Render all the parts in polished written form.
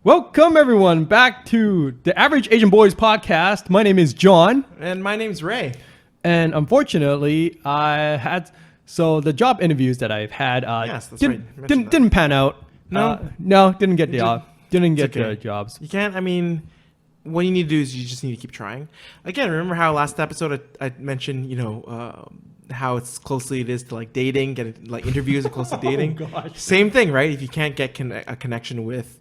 Welcome everyone back to the Average Asian Boys podcast. My name is John. And my name's Ray. And unfortunately, the job interviews that I've had didn't pan out. No, didn't get the job. Didn't get the jobs. You can't, what you need to do is you just need to keep trying. Again, remember how last episode I mentioned, how it's closely it is to like dating, get like interviews are close to dating. Oh, gosh. Same thing, right? If you can't get a connection with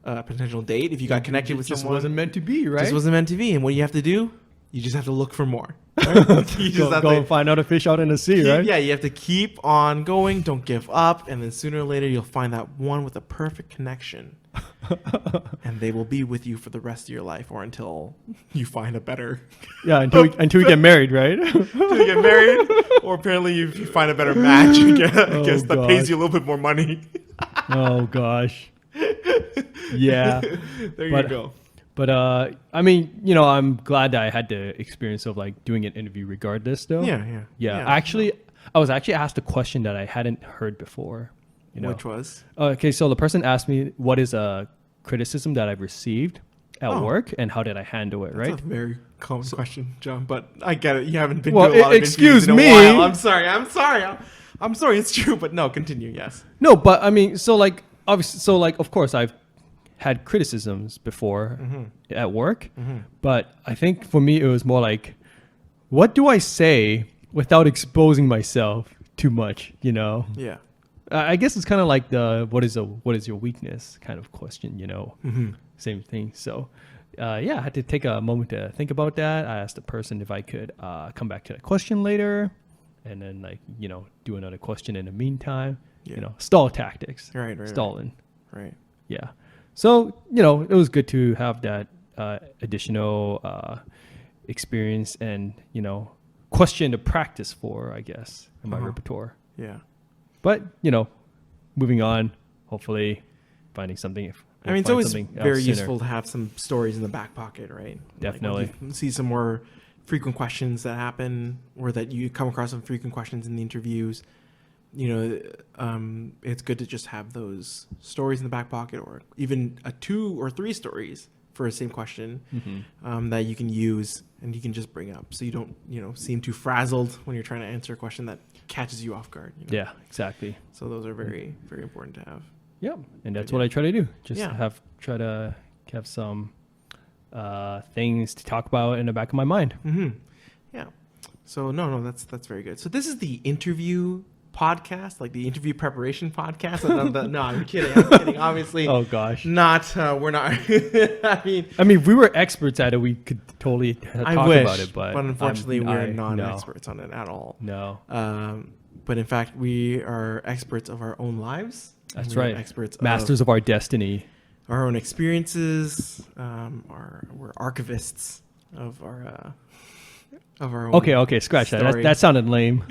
a potential date, if you got connected with someone, just wasn't meant to be, right? Just wasn't meant to be. And what do you have to do? You just have to look for more. Right? You just go and find out a fish out in the sea, right? Yeah, you have to keep on going. Don't give up. And then sooner or later, you'll find that one with a perfect connection. And they will be with you for the rest of your life or until you find a better. Yeah, until you get married, right? Until you get married. Or apparently you find a better match, I guess that pays you a little bit more money. Oh, gosh. Yeah. There you go. But I'm glad that I had the experience of like doing an interview regardless though. Yeah. I was actually asked a question that I hadn't heard before. Which was? Okay, so the person asked me what is a criticism that I've received at work and how did I handle it, right? That's a very common question, John, but I get it. You haven't been to a lot of excuse interviews in me. a while. I'm sorry. It's true, but no, continue. Yes. No, but of course I've had criticisms before at work, but I think for me it was more like, what do I say without exposing myself too much? Yeah. I guess it's kind of like the what is your weakness kind of question. Same thing. So I had to take a moment to think about that. I asked the person if I could come back to that question later, and then do another question in the meantime. Yeah. Stall tactics. Right. Stalling. Right. Yeah. So, it was good to have that additional experience and, question to practice for, I guess, in my repertoire. Yeah. But, moving on, hopefully finding something. It's always very useful to have some stories in the back pocket, right? Definitely. Like you see some more frequent questions that happen or that you come across some frequent questions in the interviews. It's good to just have those stories in the back pocket or even 2 or 3 stories for the same question that you can use and you can just bring up so you don't, seem too frazzled when you're trying to answer a question that catches you off guard. Yeah, exactly. So those are very, very important to have. Yeah, and that's what I try to do. Just try to have some things to talk about in the back of my mind. Yeah. So no, that's very good. So this is the interview podcast, like the interview preparation podcast. No, I'm kidding. Obviously. Oh gosh. We're not. if we were experts at it, we could totally talk about it. But unfortunately, we're non-experts on it at all. No. But in fact, we are experts of our own lives. That's right. Masters of our destiny. Our own experiences. We're archivists of our own. Okay. Scratch story. that. That sounded lame.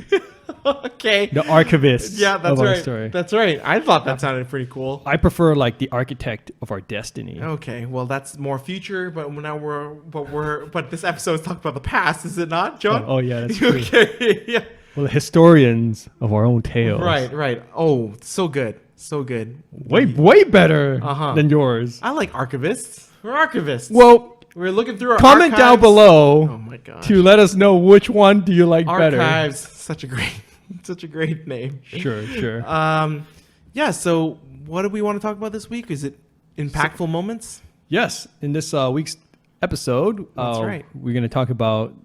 Okay. The archivist. Yeah, that's right. Our story. That's right. I thought that sounded pretty cool. I prefer like the architect of our destiny. Okay, well that's more future, but now but this episode is talking about the past, is it not, John? Oh yeah, that's true. Okay. Yeah. Well, the historians of our own tales. Right. Oh, so good. Way better than yours. I like archivists. We're archivists. Well, we're looking through our comment archives. down below. Oh my gosh. To let us know which one do you like better. Archives, such a great name. Sure. Yeah, so what do we want to talk about this week? Is it impactful moments? Yes, in this week's episode, that's right. We're going to talk about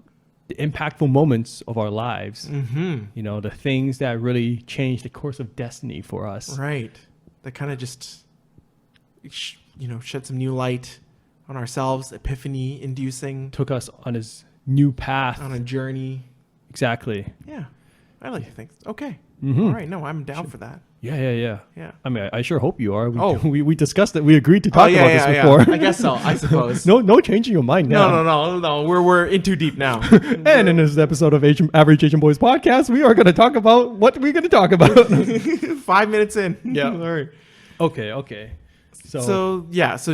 the impactful moments of our lives. The things that really change the course of destiny for us. Right. That kind of just, shed some new light on ourselves, epiphany inducing. Took us on his new path. On a journey. Exactly. Yeah. I like to think. Okay. Mm-hmm. All right. No, I'm down for that. Yeah. Yeah. I mean, I sure hope you are. We discussed it. We agreed to talk about this before. I guess so. I suppose. No changing your mind now. No. We're in too deep now. And in this episode of Average Asian Boys podcast, we are going to talk about what we're going to talk about. 5 minutes in. Yeah. All right. Okay. So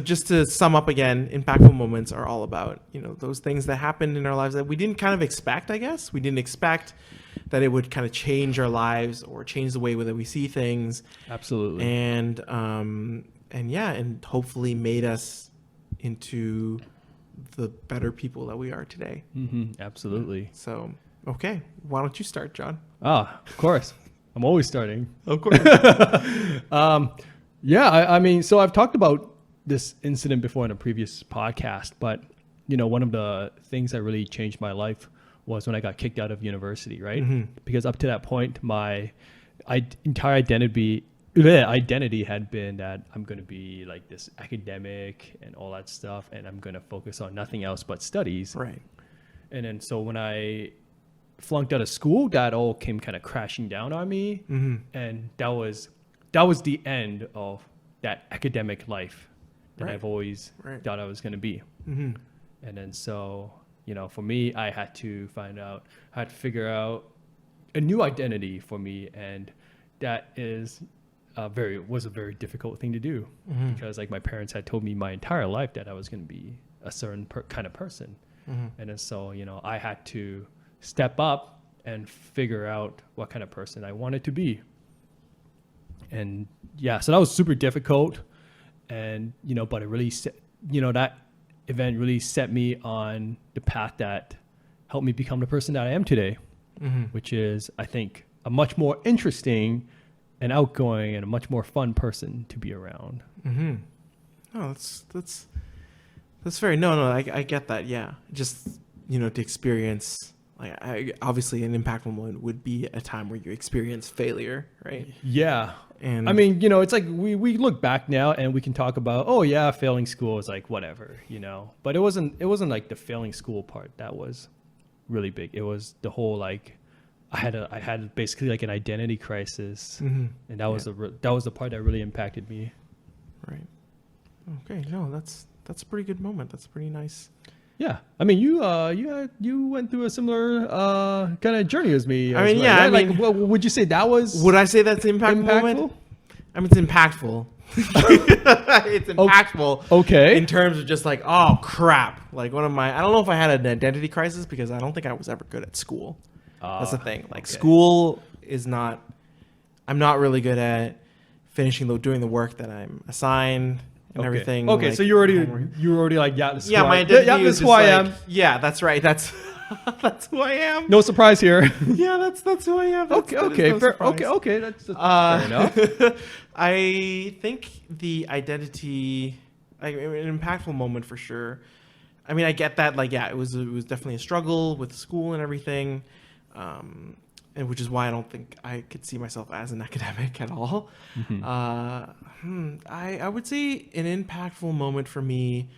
just to sum up again, impactful moments are all about, those things that happened in our lives that we didn't kind of expect, I guess. We didn't expect that it would kind of change our lives or change the way that we see things. Absolutely. And and hopefully made us into the better people that we are today. Absolutely. So, okay, why don't you start, John? Of course. I'm always starting. Of course. Yeah, I mean, so I've talked about this incident before in a previous podcast, but one of the things that really changed my life was when I got kicked out of university, right? Because up to that point, my entire identity had been that I'm going to be like this academic and all that stuff, and I'm going to focus on nothing else but studies. Right. And then so when I flunked out of school, that all came kind of crashing down on me, and that was the end of that academic life that I've always thought I was going to be. And then so for me, I had to figure out a new identity for me, and that was a very difficult thing to do, because like my parents had told me my entire life that I was going to be a certain kind of person, and then so I had to step up and figure out what kind of person I wanted to be. And yeah, so that was super difficult, and but it really that event really set me on the path that helped me become the person that I am today, which is, I think, a much more interesting and outgoing and a much more fun person to be around. Oh, that's very, I get that. Yeah. Just, to experience, like, obviously an impactful moment would be a time where you experience failure, right? Yeah. And I mean, it's like we look back now and we can talk about, oh yeah, failing school is like whatever, but it wasn't like the failing school part that was really big. It was the whole, like, I had basically like an identity crisis, and that was the part that really impacted me. Right. Okay. No, that's a pretty good moment. That's pretty nice. Yeah, I mean, you went through a similar kind of journey as me. I mean, well, yeah, right? I mean, like, would you say that was? Would I say that's impactful? Moment? I mean, it's impactful. It's impactful. Okay. In terms of just like, oh crap, like I don't know if I had an identity crisis, because I don't think I was ever good at school. That's the thing. Like, school is not. I'm not really good at doing the work that I'm assigned. And everything. Okay, like, so you were already like, yeah, this is my identity is who I am. Yeah, that's right. That's who I am. No surprise here. Yeah, that's who I am. Okay, that's fair enough. I think the identity, like, an impactful moment for sure. I mean, I get that. Like, yeah, it was definitely a struggle with school and everything. And which is why I don't think I could see myself as an academic at all. I would say an impactful moment for me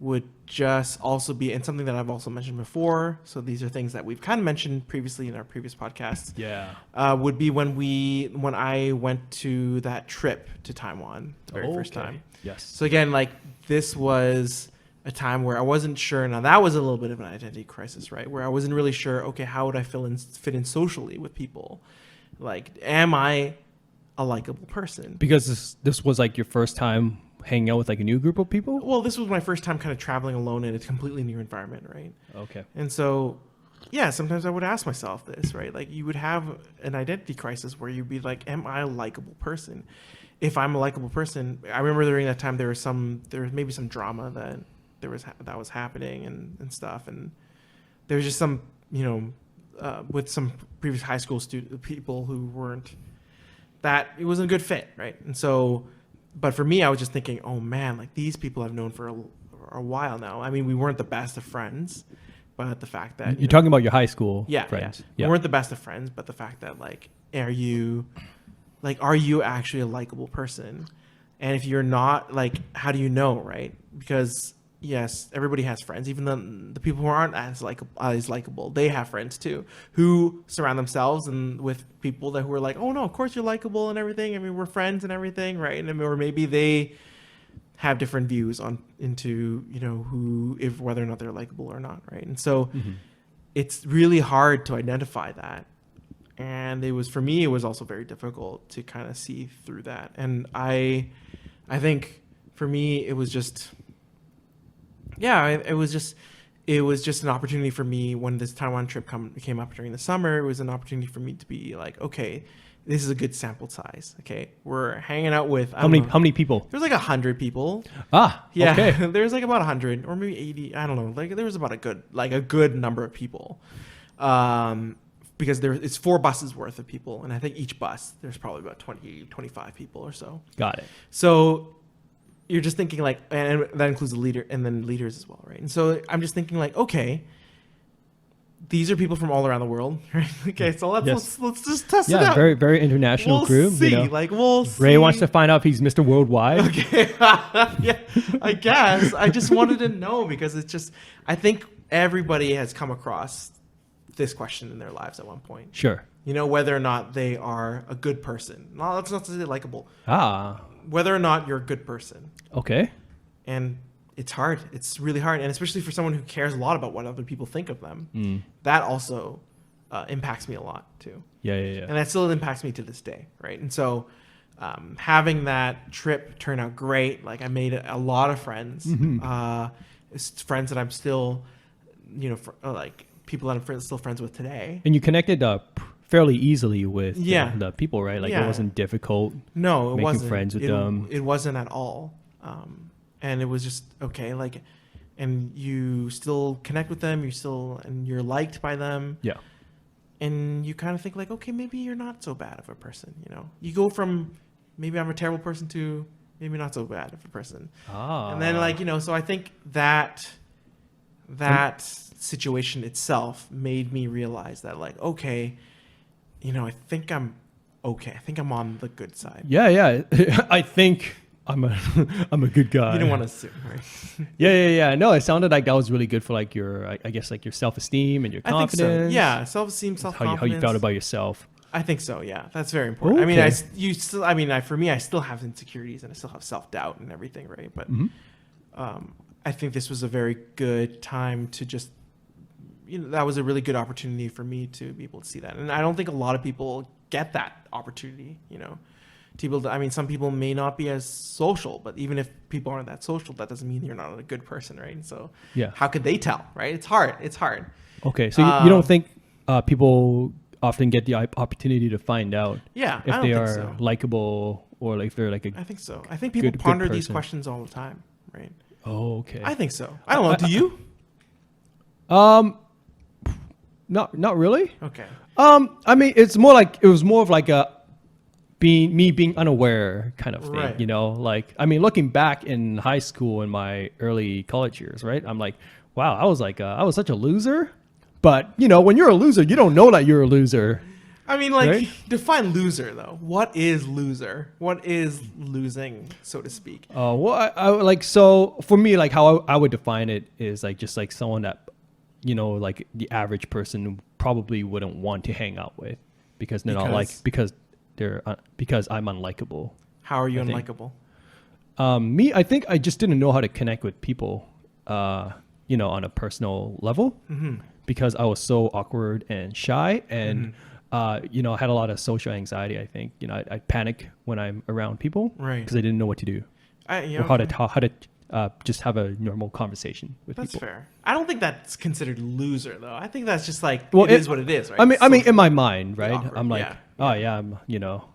would just also be, and something that I've also mentioned before, so these are things that we've kind of mentioned previously in our previous podcasts. Yeah. Would be when I went to that trip to Taiwan the very first time. Yes. So again, like, this was a time where I wasn't sure. Now, that was a little bit of an identity crisis, right? Where I wasn't really sure, okay, how would I fit in socially with people? Like, am I a likable person? Because this was like your first time hanging out with like a new group of people? Well, this was my first time kind of traveling alone in a completely new environment, right? Okay. And so, yeah, sometimes I would ask myself this, right? Like, you would have an identity crisis where you'd be like, am I a likable person? If I'm a likable person, I remember during that time there was maybe some drama that was happening and stuff, and there was just some with some previous high school people who weren't, that it wasn't a good fit, right? And so, but for me, I was just thinking, oh man, like, these people I've known for a while now. I mean, we weren't the best of friends, but the fact that you're talking about your high school friends. We weren't the best of friends, but the fact that, like, are you actually a likable person? And if you're not, like, how do you know, right? Because yes, everybody has friends. Even the people who aren't as likable, they have friends too, who surround themselves with people who are like, oh no, of course you're likable and everything. I mean, we're friends and everything, right? And or maybe they have different views into whether or not they're likable or not, right? And so it's really hard to identify that. And for me, it was also very difficult to kind of see through that. And I think for me, it was just. Yeah, it was just an opportunity for me when this Taiwan trip came up during the summer. It was an opportunity for me to be like, okay, this is a good sample size. Okay, we're hanging out with How many people? There's like 100 people. Yeah. Okay. There's like about 100 or maybe 80. I don't know. Like there was about a good number of people, because it's 4 buses worth of people, and I think each bus there's probably about 25 people or so. Got it. So you're just thinking like, and that includes the leader and then leaders as well, right? And so I'm just thinking like, okay, these are people from all around the world, right? Okay, so let's just test it out. Yeah, very very international group. See, you know? like we'll see. Ray wants to find out if he's Mr. Worldwide. Okay, yeah, I guess I just wanted to know because it's just I think everybody has come across this question in their lives at one point. Sure. You know, whether or not they are a good person. No, that's not to say likable. Whether or not you're a good person. Okay. And it's hard. It's really hard. And especially for someone who cares a lot about what other people think of them. That also impacts me a lot too. Yeah. And that still impacts me to this day, right? And so having that trip turn out great. Like I made a lot of friends. Friends that I'm still, you know, like people that I'm still friends with today. And you connected fairly easily with the people, right? Like it wasn't difficult. No, it wasn't. Making friends with them. It wasn't at all. And it was just okay. Like, and you still connect with them. And you're liked by them. Yeah. And you kind of think like, okay, maybe you're not so bad of a person. You know, you go from maybe I'm a terrible person to maybe not so bad of a person. And then like, you know, so I think that situation itself made me realize that like, okay, you know, I think I'm okay. I think I'm on the good side. Yeah. I think I'm a good guy. You didn't want to assume, right? Yeah. No, it sounded like that was really good for like your, I guess like your self-esteem and your confidence. I think so. Yeah, self-esteem, self-confidence. How you felt about yourself. I think so. Yeah, that's very important. Okay. I mean, for me, I still have insecurities and I still have self-doubt and everything, right? But I think this was a very good time to just, you know, that was a really good opportunity for me to be able to see that. And I don't think a lot of people get that opportunity, you know. I mean, some people may not be as social, but even if people aren't that social, that doesn't mean you're not a good person, right? And so how could they tell, right? It's hard. Okay, so you don't think people often get the opportunity to find out if they are likable or like if they're like a I think so. I think people ponder these questions all the time, right? Oh, okay. I think so. I don't know. Do you? Not really. Okay. I mean, it was more of like a being unaware kind of thing, right. You know, like, I mean, looking back in high school in my early college years, right? I'm like, wow, I was such a loser. But, you know, when you're a loser, you don't know that you're a loser. I mean, like, right? Define loser, though. What is loser? What is losing, so to speak? Well, I like, so for me, like how I would define it is like, just like someone that, you know, like the average person probably wouldn't want to hang out with because I'm unlikable. How are you unlikable? I think I just didn't know how to connect with people, you know, on a personal level because I was so awkward and shy and, you know, I had a lot of social anxiety. I think, you know, I panic when I'm around people because I didn't know what to do or how to just have a normal conversation with people. That's fair. I don't think that's considered loser though. I think that's just like, it is what it is, right? I mean, in my mind, right? Awkward. I'm like, I'm, you know,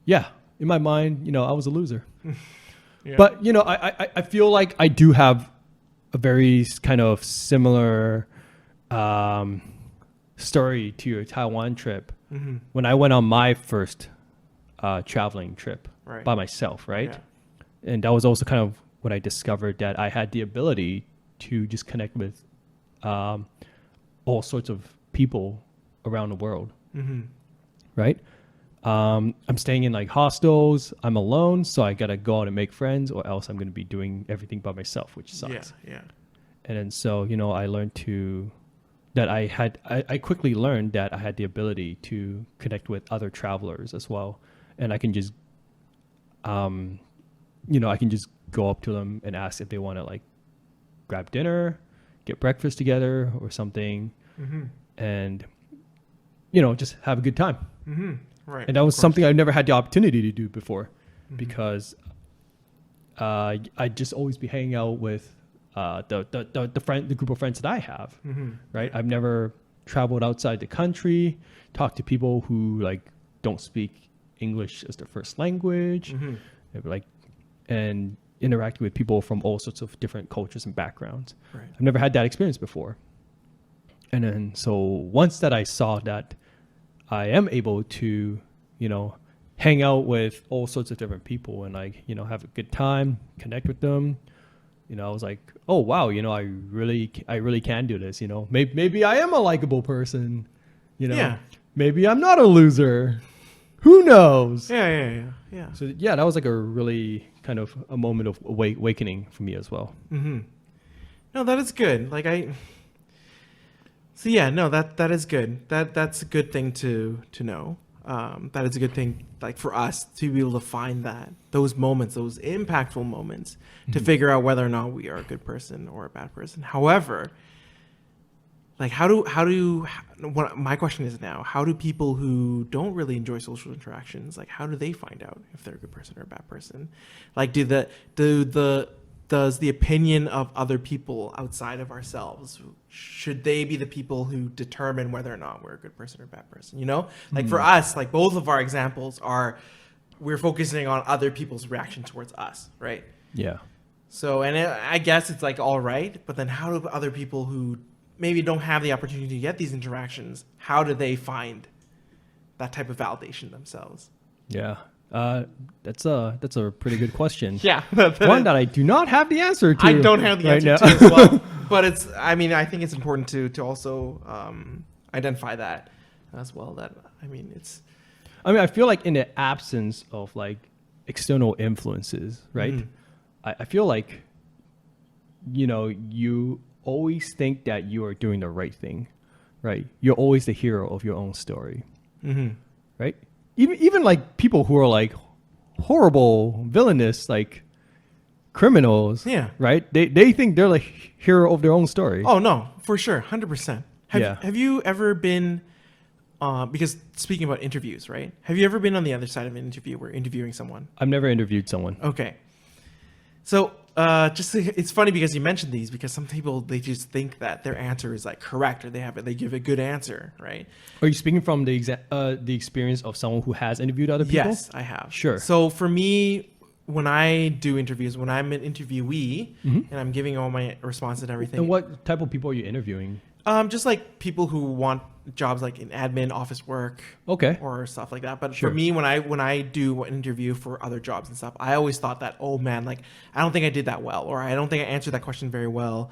in my mind, you know, I was a loser. But, you know, I feel like I do have a very kind of similar story to your Taiwan trip. When I went on my first traveling trip by myself, right? Yeah. And that was also kind of when I discovered that I had the ability to just connect with all sorts of people around the world, right? I'm staying in like hostels. I'm alone, so I gotta go out and make friends, or else I'm gonna be doing everything by myself, which sucks. Yeah. And then so, you know, I quickly learned that I had the ability to connect with other travelers as well, and I can just, you know, I can just go up to them and ask if they want to like grab dinner, get breakfast together or something, and, you know, just have a good time. Right. And that was something I've never had the opportunity to do before because I'd just always be hanging out with the group of friends that I have, right? I've never traveled outside the country, talked to people who like don't speak English as their first language, like, and interacting with people from all sorts of different cultures and backgrounds. Right. I've never had that experience before. And then so once that I saw that I am able to, you know, hang out with all sorts of different people and like, you know, have a good time, connect with them, you know, I was like, oh wow, you know, I really can do this, you know. Maybe I am a likable person, you know. Yeah. Maybe I'm not a loser. Who knows? Yeah. So yeah, that was like a really kind of a moment of awakening for me as well. No, that is good. Like so yeah, no, that is good. That's a good thing to know. That is a good thing, like for us to be able to find those moments, those impactful moments, to figure out whether or not we are a good person or a bad person. However, like my question is now, how do people who don't really enjoy social interactions, like how do they find out if they're a good person or a bad person? Like does the opinion of other people outside of ourselves, should they be the people who determine whether or not we're a good person or a bad person? You know, like for us, like both of our examples are, we're focusing on other people's reaction towards us, right? Yeah. So, and I guess it's like, all right, but then how do other people who maybe don't have the opportunity to get these interactions, how do they find that type of validation themselves? Yeah. That's a pretty good question. Yeah. One that I do not have the answer to. I don't have the answer right to as well. But I think it's important to also identify that as well. I feel like in the absence of like external influences, right? I feel like, you know, you always think that you are doing the right thing, right? You're always the hero of your own story, right? Even like people who are like horrible, villainous, like criminals, right? They think they're like hero of their own story. Oh no, for sure, 100%. Yeah. Have you ever been? Because speaking about interviews, right? Have you ever been on the other side of an interview where interviewing someone? I've never interviewed someone. Okay. So it's funny because you mentioned these, because some people, they just think that their answer is like correct, or they give a good answer, right? Are you speaking from the experience of someone who has interviewed other people? Yes, I have. Sure. So for me, when I do interviews, when I'm an interviewee and I'm giving all my responses and everything. And what type of people are you interviewing? Just like people who want jobs like in admin, office work, or stuff like that. But for me, when I do an interview for other jobs and stuff, I always thought that, oh man, like I don't think I did that well, or I don't think I answered that question very well,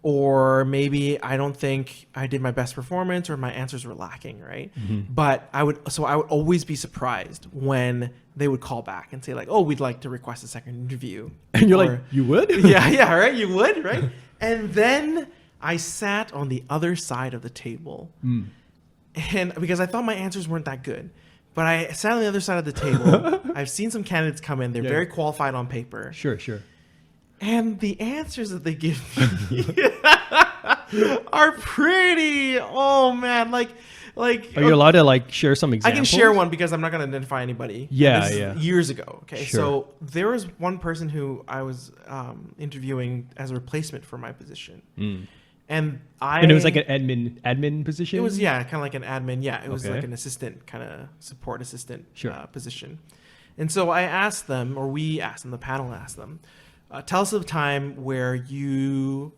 or maybe I don't think I did my best performance, or my answers were lacking, right? But I would always be surprised when they would call back and say like, oh, we'd like to request a second interview. And you're like, you would? yeah, right, you would, right? And then I sat on the other side of the table, and because I thought my answers weren't that good, but I sat on the other side of the table. I've seen some candidates come in; they're very qualified on paper. Sure. And the answers that they give me are pretty. Oh man, like. Are you allowed to like share some examples? I can share one because I'm not going to identify anybody. Yeah, this is years ago. Okay, sure. So there was one person who I was interviewing as a replacement for my position. And it was like an admin position? It was, kind of like an admin. Yeah, it was like an assistant, kind of support assistant position. And so I asked them, or we asked them, the panel asked them, tell us of a time where you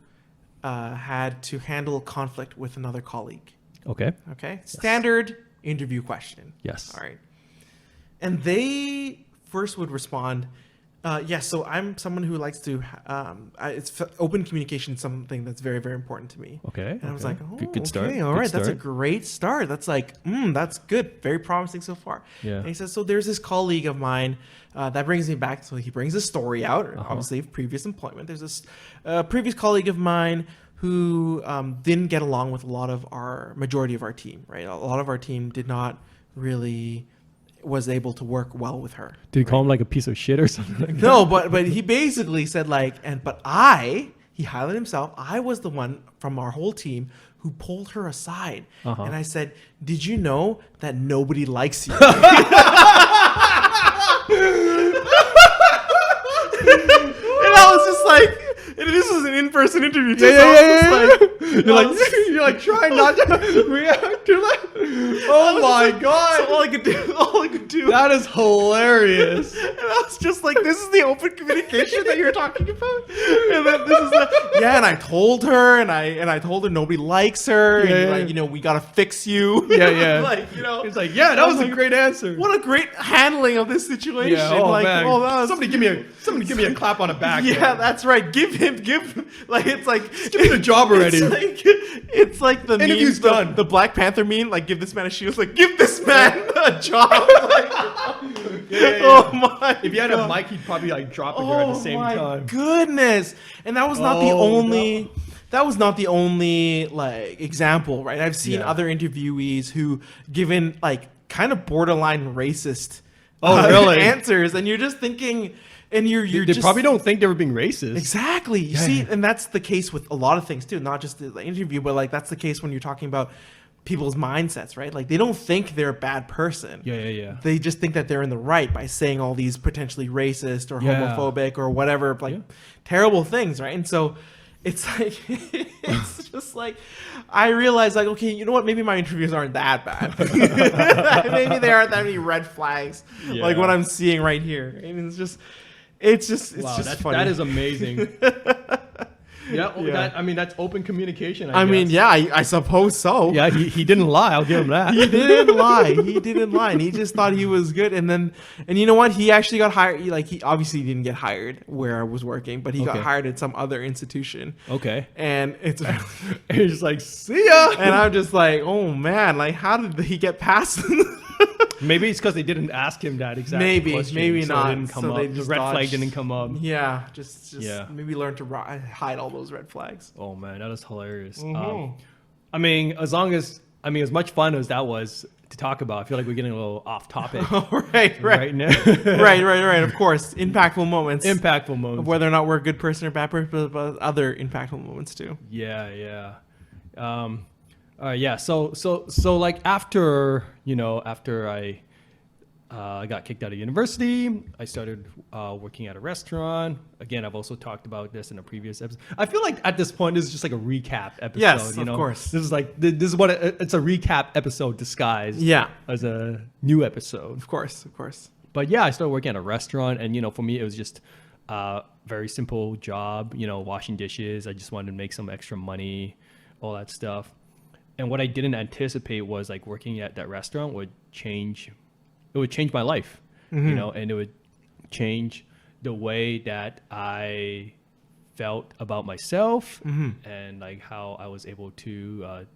had to handle conflict with another colleague. Okay. Yes. Standard interview question. Yes. All right. And they first would respond, yes, so I'm someone who likes to, open communication is something that's very, very important to me. Okay. And I was like, oh, good start. Okay, all right, that's a great start. That's like, that's good. Very promising so far. Yeah. And he says, so there's this colleague of mine that brings me back. So he brings a story out, obviously, of previous employment. There's this previous colleague of mine who didn't get along with a lot of majority of our team, right? A lot of our team did not really was able to work well with her. Did he call him like a piece of shit or something like that? No, but he basically said like, he highlighted himself, I was the one from our whole team who pulled her aside. And I said, did you know that nobody likes you? And I was just like, this is was an in-person interview too. Yeah, so I was yeah, just yeah, like, yeah. You're like trying not to react to that. Oh my god. So all I could do. That is hilarious. And I was just like, this is the open communication that you're talking about? And then this is like, yeah, and I told her, and I told her nobody likes her, Yeah, and yeah. like, you know, we gotta fix you. Yeah, yeah. Like, you know. It's like, yeah, that was a like, great answer. What a great handling of this situation. Yeah, oh like, man. oh, that was, Somebody give me a clap on the back. yeah, man. that's right. Like, it's like, Give me the job already. It's like the Interview's meme, done. the Black Panther meme, like, give this man a shield. Like, give this man a job. Like, Yeah. oh my If you had a God. mic, he'd probably like drop it here at the same my time. goodness. And that was not the Oh, only no. that was not the only like example, right? I've seen Yeah. other interviewees who given like kind of borderline racist Really? answers, and you're just thinking, and you're They just probably don't think they were being racist. exactly. You Yeah. see, and that's the case with a lot of things too, not just the interview, but like that's the case when you're talking about people's mindsets, right? Like they don't think they're a bad person. Yeah. They just think that they're in the right by saying all these potentially racist or Yeah. homophobic or whatever, like Yeah. terrible things, right? And so it's like, it's just like, I realized like, okay, you know what? Maybe my interviews aren't that bad. Maybe there aren't that many red flags like Yeah. what I'm seeing right here. I mean, it's just Wow, just that's, funny. that is amazing. Yeah, Yeah. I mean that's open communication. I mean, guess. yeah, I suppose so. yeah. He didn't lie. I'll give him that. He didn't lie. He didn't lie, and he just thought he was good. And you know what? He actually got hired. He obviously didn't get hired where I was working, but he got Okay. hired at some other institution. Okay. And it's And he's just like, see ya. and I'm just like, oh man, like how did he get past? Maybe it's because they didn't ask him that exact Maybe, question, maybe so not. It didn't come So up. they The just red flag dodged. didn't come up. Yeah, just Yeah. maybe learn to hide all those red flags. Oh man, that is hilarious. Mhm. I mean, as much fun as that was to talk about, I feel like we're getting a little off topic right now. right. Of course, impactful moments. Impactful Of moments. whether or not we're a good person or bad person, but other impactful moments too. Yeah. Yeah. So like after I got kicked out of university, I started working at a restaurant. Again, I've also talked about this in a previous episode. I feel like at this point, this is just like a recap episode. Yes, you of know? course. This is like this is what it's a recap episode disguised Yeah, as a new episode. of course. But yeah, I started working at a restaurant, and for me, it was just a very simple job. Washing dishes. I just wanted to make some extra money, all that stuff. And what I didn't anticipate was like working at that restaurant would change. It would change my life, and it would change the way that I felt about myself and like how I was able to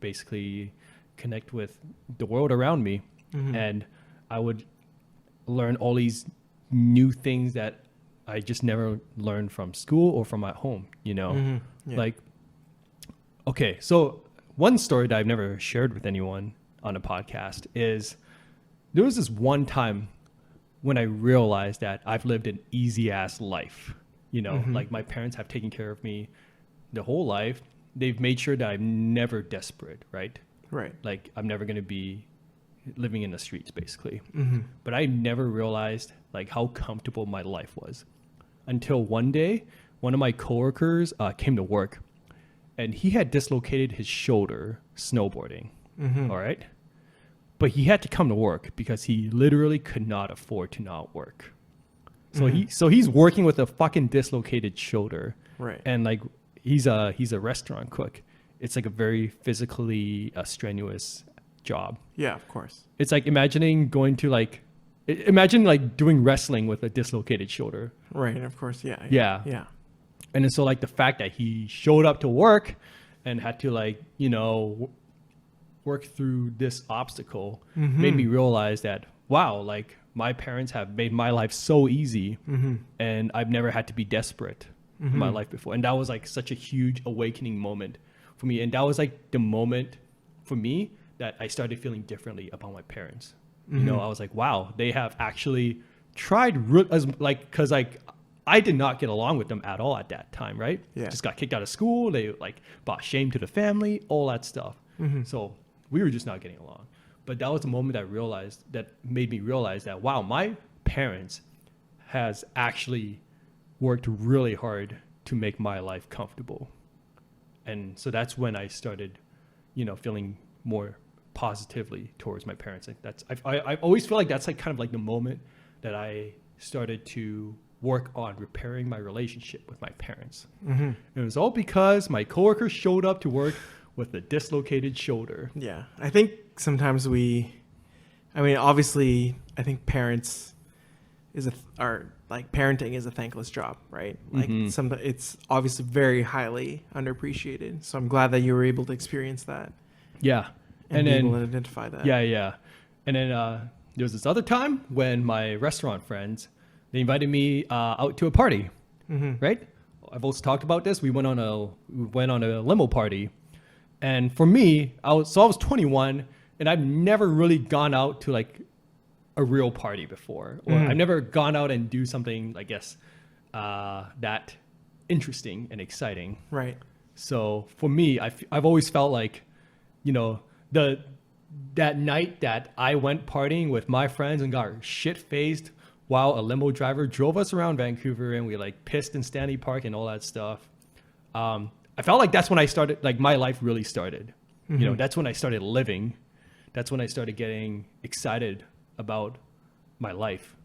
basically connect with the world around me. And I would learn all these new things that I just never learned from school or from at home, Yeah. like, okay, so one story that I've never shared with anyone on a podcast is there was this one time when I realized that I've lived an easy ass life. Like my parents have taken care of me the whole life. They've made sure that I'm never desperate, right? Right. Like I'm never going to be living in the streets basically. But I never realized like how comfortable my life was until one day, one of my coworkers came to work and he had dislocated his shoulder snowboarding. All right. But he had to come to work because he literally could not afford to not work. So he's working with a fucking dislocated shoulder. Right. And like he's a restaurant cook. It's like a very physically strenuous job. Yeah, of course. It's like imagine doing wrestling with a dislocated shoulder. Right, of course. Yeah. Yeah. And then so like the fact that he showed up to work and had to work through this obstacle made me realize that, wow, like my parents have made my life so easy and I've never had to be desperate in my life before. And that was like such a huge awakening moment for me. And that was like the moment for me that I started feeling differently about my parents. I was like, wow, they have actually tried because I did not get along with them at all at that time, right? Yeah. Just got kicked out of school. They like brought shame to the family, all that stuff. So we were just not getting along. But that was the moment that made me realize that, wow, my parents has actually worked really hard to make my life comfortable. And so that's when I started, feeling more positively towards my parents. Like I always feel like that's like kind of like the moment that I started to work on repairing my relationship with my parents. Mm-hmm. It was all because my coworker showed up to work with a dislocated shoulder. Yeah. I think sometimes obviously I think parenting is a thankless job, right? Like it's obviously very highly underappreciated. So I'm glad that you were able to experience that. Yeah. And be able to identify that. Yeah. And then there was this other time when my restaurant friends, they invited me out to a party, right? I've also talked about this. We went on a limo party. And for me, I was 21 and I've never really gone out to like a real party before, or I've never gone out and do something, I guess, that interesting and exciting. Right. So for me, I've always felt like, that night that I went partying with my friends and got shit-faced while a limo driver drove us around Vancouver and we like pissed in Stanley Park and all that stuff. I felt like that's when I started, like my life really started. That's when I started living. That's when I started getting excited about my life,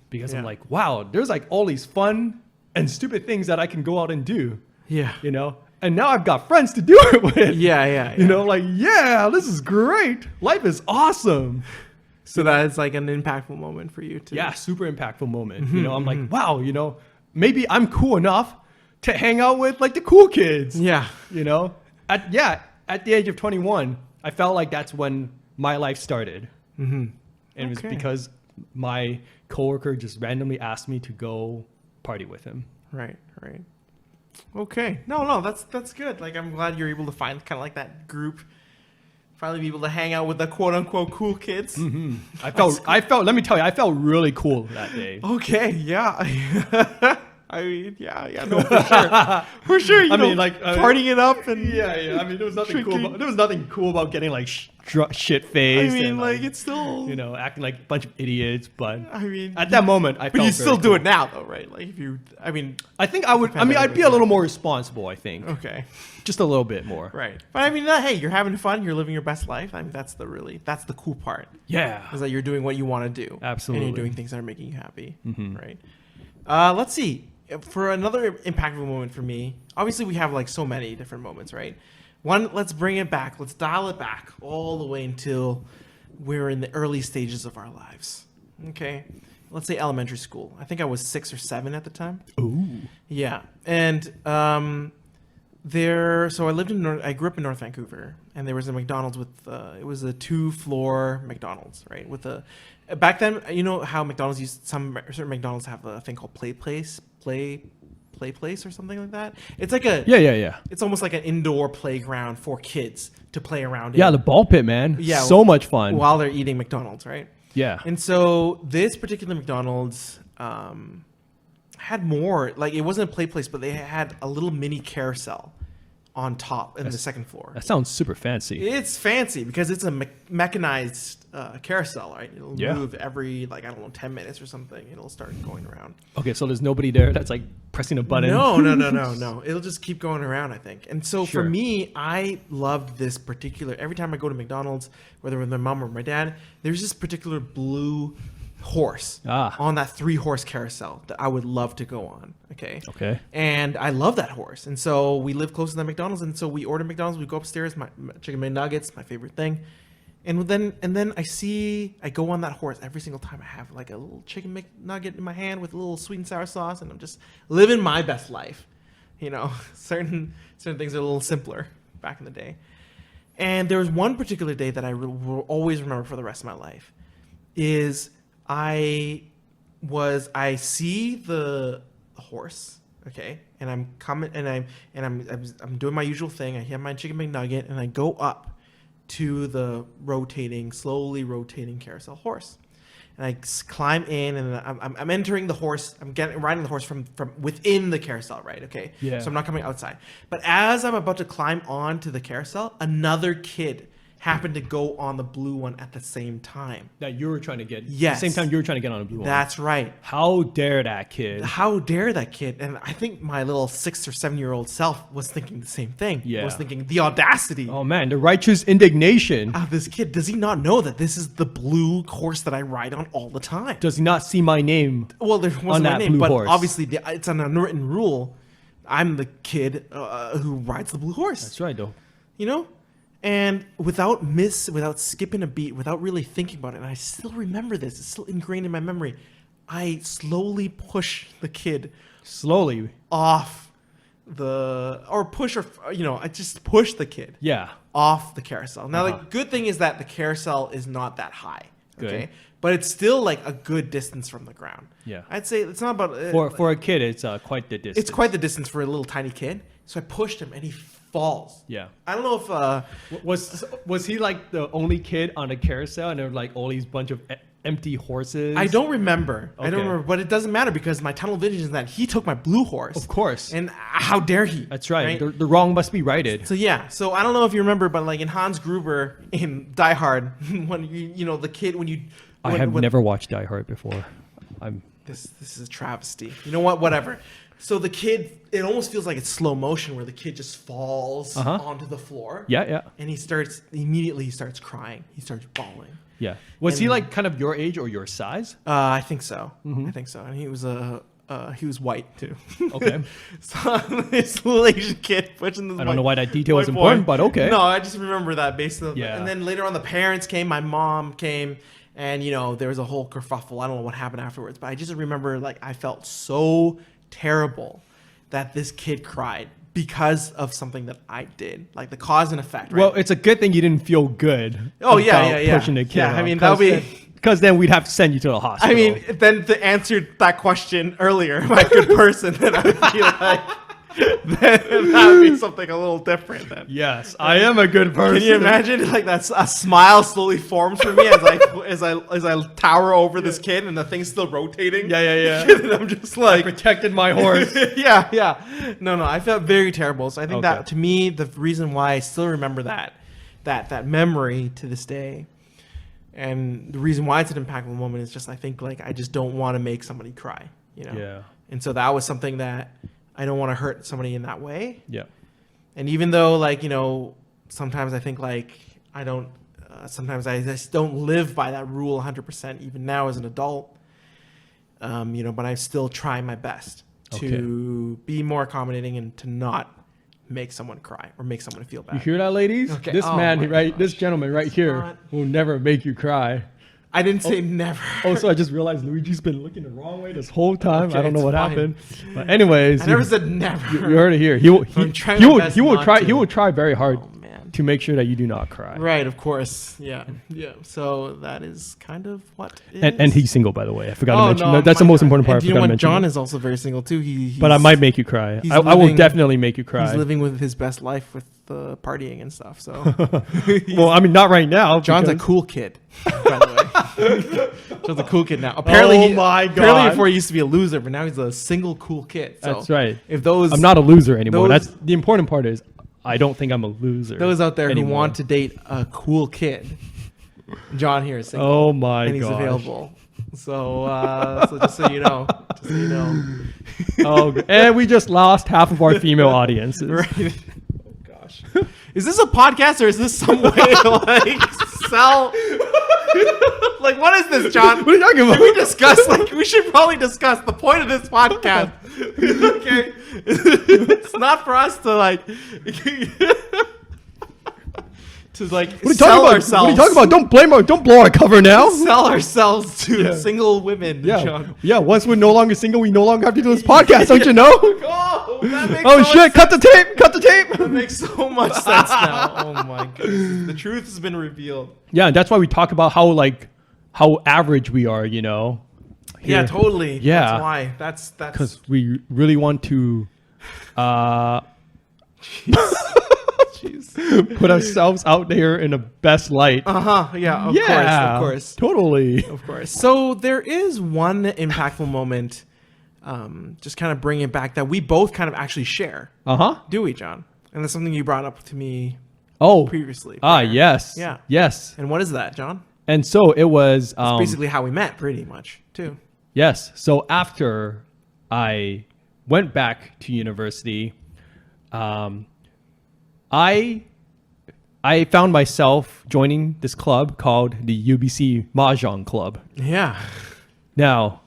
because I'm like, wow, there's like all these fun and stupid things that I can go out and do. Yeah. And now I've got friends to do it with. Yeah. This is great. Life is awesome. So that is like an impactful moment for you too. Yeah, super impactful moment. I'm like, wow, maybe I'm cool enough to hang out with like the cool kids. Yeah. At the age of 21, I felt like that's when my life started. And it was because my coworker just randomly asked me to go party with him. Right. Okay. No, that's good. Like, I'm glad you're able to find kind of like that group, finally be able to hang out with the quote unquote cool kids. I felt, let me tell you, I felt really cool that day. Okay. Yeah. I mean, yeah, no, for sure. For sure, partying it up and yeah. I mean, there was nothing cool about getting like shit faced. I mean, and, like it's still, acting like a bunch of idiots. But I mean, at that moment, I felt. But you still do cool. it now, though, right? Like if you, I think I would. I mean, I'd be a little more responsible. I think. Okay. Just a little bit more. Right. But I mean, hey, you're having fun. You're living your best life. I mean, that's the cool part. Yeah. Is that you're doing what you want to do. Absolutely. And you're doing things that are making you happy. Right. Let's see. For another impactful moment for me, obviously we have like so many different moments, right? One, let's bring it back. Let's dial it back all the way until we're in the early stages of our lives. Okay. Let's say elementary school. I think I was 6 or 7 at the time. Ooh. Yeah. And so I grew up in North Vancouver, and there was a McDonald's with it was a 2-floor McDonald's, right? With a back then, you know how McDonald's certain McDonald's have a thing called play place or something like that. It's like a yeah. It's almost like an indoor playground for kids to play around in. Yeah, the ball pit, man. Yeah, so much fun while they're eating McDonald's, right? Yeah. And so this particular McDonald's had more, like it wasn't a play place, but they had a little mini carousel on top in the second floor. That sounds super fancy. It's fancy because it's a mechanized carousel, right? It'll move every 10 minutes or something. It'll start going around. Okay, so there's nobody there that's like pressing a button. No. It'll just keep going around, I think. And so for me, I loved this particular, every time I go to McDonald's, whether with my mom or my dad, there's this particular blue horse on that 3-horse carousel that I would love to go on. Okay. And I love that horse. And so we live close to that McDonald's, and so we order McDonald's, we go upstairs, my chicken McNuggets, my favorite thing. And then I go on that horse every single time. I have like a little chicken McNugget in my hand with a little sweet and sour sauce, and I'm just living my best life. Certain things are a little simpler back in the day. And there was one particular day that I will always remember for the rest of my life is I see the horse, okay, and I'm coming, and I'm doing my usual thing. I have my chicken McNugget, and I go up to the slowly rotating carousel horse, and I climb in, and I'm entering the horse. I'm riding the horse from within the carousel, right? Okay, yeah. So I'm not coming outside. But as I'm about to climb onto the carousel, another kid happened to go on the blue one at the same time. That you were trying to get. Yes. At the same time you were trying to get on a blue one. That's right. How dare that kid? How dare that kid? And I think my little 6 or 7-year-old self was thinking the same thing. Yeah. Was thinking the audacity. Oh man, the righteous indignation. This kid, does he not know that this is the blue horse that I ride on all the time? Does he not see my name? Well, there wasn't on my that name, blue but horse? obviously it's an unwritten rule. I'm the kid who rides the blue horse. That's right, though. You know? And without skipping a beat, without really thinking about it, and I still remember this, it's still ingrained in my memory, I slowly push the kid Slowly. off I just push the kid Yeah. off the carousel. Now, Uh-huh. the good thing is that the carousel is not that high. Okay. Good. But it's still like a good distance from the ground. Yeah. I'd say it's not about For a kid, it's quite the distance. it's quite the distance for a little tiny kid. So I pushed him and he falls. Yeah. I don't know if Was he like the only kid on the carousel, and there were like all these bunch of empty horses? I don't remember. I don't Okay. remember, but it doesn't matter because my tunnel vision is that he took my blue horse. Of course. And how dare he? That's right. The wrong must be righted. So yeah. So I don't know if you remember, but like in Hans Gruber in Die Hard, when you know the kid when I have never watched Die Hard before. This is a travesty. You know what? Whatever. So the kid, it almost feels like it's slow motion where the kid just falls onto the floor. Yeah. And he immediately starts crying. He starts bawling. Yeah. Was he like kind of your age or your size? I think so. Mm-hmm. I think so. And he was white too. Okay. So this little Asian kid pushing this. I don't know why that detail is white important, boy. but okay. No, I just remember that based on. Yeah. And then later on, the parents came. My mom came. And, there was a whole kerfuffle. I don't know what happened afterwards. But I just remember, like, I felt so terrible that this kid cried because of something that I did. Like, the cause and effect, right? Well, it's a good thing you didn't feel good. Oh, about yeah. Pushing the kid Yeah, off, I mean, that would be... Because then we'd have to send you to the hospital. I mean, then to answer that question earlier, am I a good person? Then I would be like... then that would be something a little different then. Yes, I am a good person. Can you imagine like that a smile slowly forms for me as I tower over this kid and the thing's still rotating? Yeah. And I'm just like Protected my horse. yeah. No, I felt very terrible. So I think Okay. that to me the reason why I still remember that memory to this day, and the reason why it's an impactful moment is just I think like I just don't want to make somebody cry. Yeah. And so that was something that I don't want to hurt somebody in that way. Yeah. And even though, like, sometimes I think, like, I don't, sometimes I just don't live by that rule 100%, even now as an adult, but I still try my best to be more accommodating and to not make someone cry or make someone feel bad. You hear that, ladies? Okay. This this gentleman right here not- will never make you cry. I didn't say never. Also, I just realized Luigi's been looking the wrong way this whole time. Okay, I don't know it's what fine. happened. But anyways, I never said never. you heard it here. He will I'm trying my best not try to. he will try very hard Oh, man. to make sure that you do not cry. Right, of course. Yeah. So that is kind of what it And is. he's single, by the way. I forgot to mention no, that. That's the my most God. important part. And I you know forgot to what? mention John that. is also very single too. He's, But I might make you cry. he's I will living- definitely make you cry. He's living with his best life with the partying and stuff. So Well, I mean, not right now. John's a because- cool kid, by the way. John's a cool kid now. Apparently, Oh my Apparently, God. before he used to be a loser, but now he's a single cool kid. So That's right. If those I'm not a loser anymore. those- That's the important part is I don't think I'm a loser. those out there anymore. who want to date a cool kid, John here is single. Oh my and he's gosh. available. So just so you know, Oh, and we just lost half of our female audiences. Right. Oh gosh. Is this a podcast or is this some way to like sell? Like, what is this, John? What are you talking about? Can we discuss? Like, we should probably discuss the point of this podcast. Okay, it's not for us to like What are you talking sell about? ourselves. What are you talking about? Don't blow our cover now. Sell ourselves to Yeah. single women, Yeah, John. yeah. Once we're no longer single, we no longer have to do this podcast. Don't you know? Oh, that makes Oh so shit! Cut the tape! Cut the tape! That makes so much sense now. Oh my goodness. The truth has been revealed. Yeah, that's why we talk about how average we are. You know. Yeah, Here. totally. Yeah. That's why. That's Because we really want to jeez. put ourselves out there in the best light. Yeah, Yeah, of course. totally. Of course. So there is one impactful moment, just kind of bringing it back that we both kind of actually share. Uh huh. Do we, John? And that's something you brought up to me previously. Yes. Yeah. Yes. And what is that, John? And so it was It's basically how we met, pretty much, too. yes. So after I went back to university, I found myself joining this club called the UBC Mahjong Club. Yeah. Now,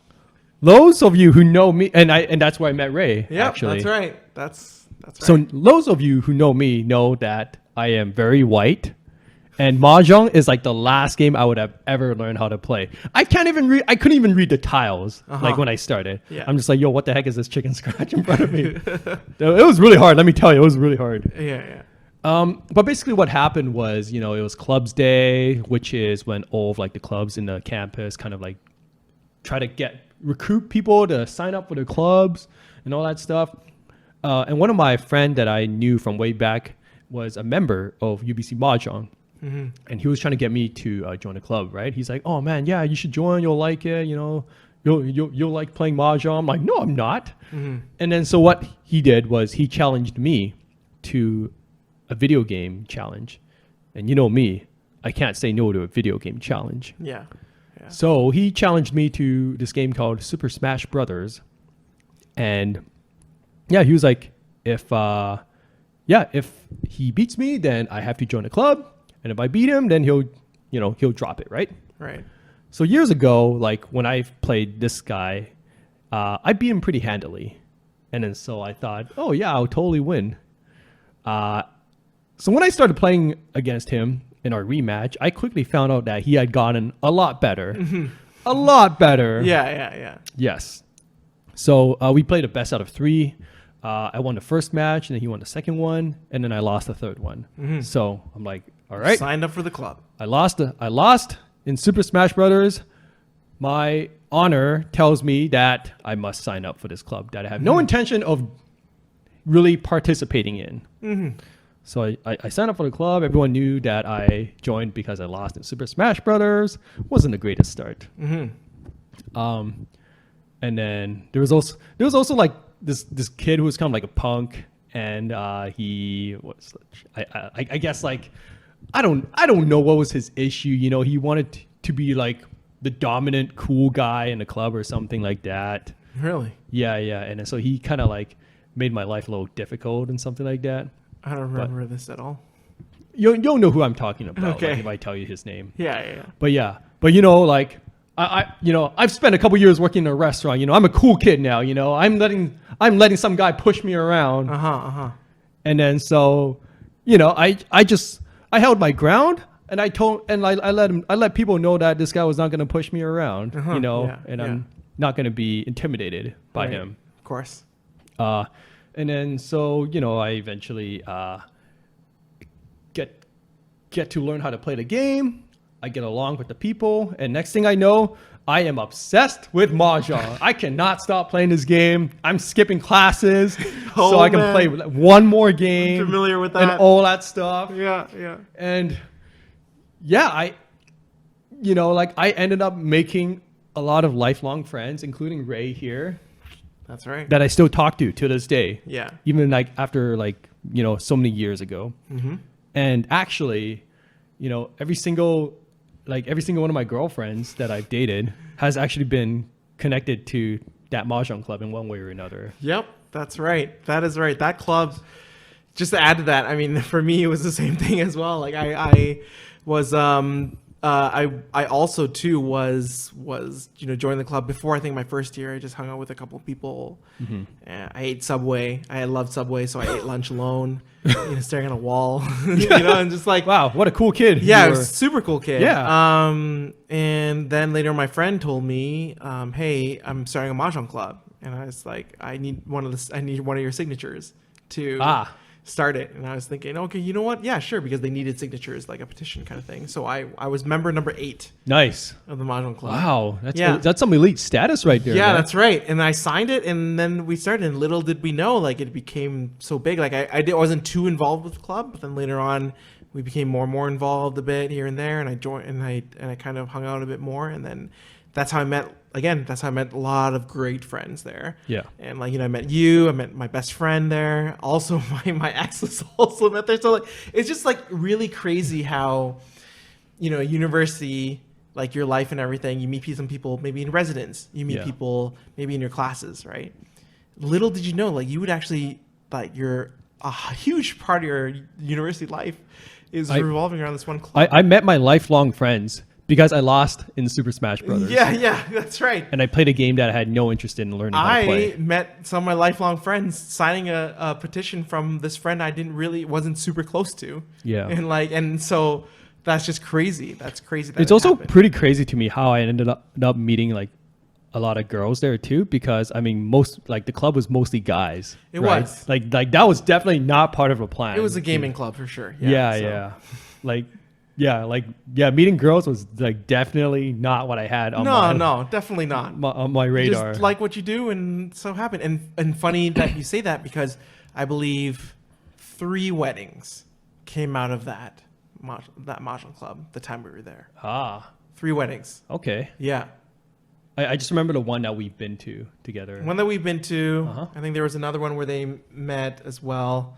those of you who know me, and that's where I met Ray. Yeah, actually. that's right. That's right. So those of you who know me know that I am very white, and Mahjong is like the last game I would have ever learned how to play. I couldn't even read the tiles like when I started. Yeah. I'm just like, yo, what the heck is this chicken scratch in front of me? It was really hard. Let me tell you, it was really hard. Yeah. But basically what happened was, it was clubs day, which is when all of like the clubs in the campus kind of like try to recruit people to sign up for the clubs and all that stuff. And one of my friend that I knew from way back was a member of UBC Mahjong. Mm-hmm. And he was trying to get me to join the club, right? He's like, oh man, yeah, you should join. You'll like it. You'll like playing Mahjong. I'm like, no, I'm not. Mm-hmm. And then so what he did was he challenged me to a video game challenge. And you know me, I can't say no to a video game challenge. Yeah. So he challenged me to this game called Super Smash Brothers. And yeah, he was like, if he beats me, then I have to join the club. And if I beat him, then he'll drop it, right? Right. So years ago, like when I played this guy, I beat him pretty handily. And then so I thought, oh yeah, I'll totally win. So when I started playing against him in our rematch, I quickly found out that he had gotten a lot better. A lot better. Yeah. Yes. So we played a best out of 3. I won the first match, and then he won the second one, and then I lost the third one. Mm-hmm. So I'm like, all right. Signed up for the club. I lost in Super Smash Brothers. My honor tells me that I must sign up for this club that I have no intention of really participating in. Mm-hmm. So I signed up for the club. Everyone knew that I joined because I lost in Super Smash Brothers. Wasn't the greatest start. Mm-hmm. And then there was also like this kid who was kind of like a punk, and he was I guess like I don't know what was his issue. He wanted to be like the dominant cool guy in the club or something like that. Really? Yeah. And so he kind of like made my life a little difficult and something like that. I don't remember this at all. You'll know who I'm talking about. Okay. Like, if I tell you his name. Yeah. But like I've spent a couple years working in a restaurant. I'm a cool kid now. I'm letting some guy push me around. And then so, I held my ground, and I let people know that this guy was not going to push me around. I'm not going to be intimidated by him. Of course. And then so I eventually get to learn how to play the game. I get along with the people, and next thing I know, I am obsessed with Mahjong. I cannot stop playing this game. I'm skipping classes so I can play one more game. I'm familiar with that. And all that stuff. Yeah. And I ended up making a lot of lifelong friends, including Ray here. That's right. That I still talk to this day. Yeah. Even like after so many years ago. Mm-hmm. And actually, every single one of my girlfriends that I've dated has actually been connected to that Mahjong club in one way or another. Yep, that's right. That is right. That club, just to add to that, I mean, for me, it was the same thing as well. Like I was, I also too was joining the club before. I think my first year, I just hung out with a couple of people. Mm-hmm. I ate Subway. I loved Subway, so I ate lunch alone, staring at a wall. And just like, wow, what a cool kid. Yeah, I was a super cool kid. Yeah. And then later, my friend told me, "Hey, I'm starting a Mahjong club," and I was like, "I need one of your signatures to." Start it. And I was thinking, okay, you know what? Yeah, sure, because they needed signatures, like a petition kind of thing. So I was member number 8. Nice. Of the Mahjong Club. Wow. That's some elite status right there. Yeah, man. That's right. And I signed it, and then we started, and little did we know, like, it became so big. Like, I wasn't too involved with the club, but then later on, we became more and more involved a bit here and there, and I joined, and I kind of hung out a bit more, and then that's how I met again, that's how I met a lot of great friends there. Yeah. And like, I met you, I met my best friend there. Also, my ex was also met there. So like, it's just like really crazy how, university, like your life and everything, you meet some people maybe in residence, you meet people maybe in your classes, right? Little did you know, like you would actually, like a huge part of your university life is revolving around this one club. I met my lifelong friends because I lost in Super Smash Brothers. Yeah, that's right. And I played a game that I had no interest in learning how to play. I met some of my lifelong friends signing a petition from this friend I wasn't super close to. Yeah. And so that's just crazy. That's crazy. It's also pretty crazy to me how I ended up meeting like a lot of girls there too, because I mean the club was mostly guys. It right? was like that was definitely not part of a plan. It was a gaming club for sure. Yeah. Meeting girls was like definitely not what I had on no, definitely not on my radar. Just like what you do, and so happened. And funny that you say that, because I believe 3 weddings came out of that mahjong club the time we were there. 3 weddings. Okay. Yeah. I just remember the one that we've been to together. One that we've been to. Uh-huh. I think there was another one where they met as well,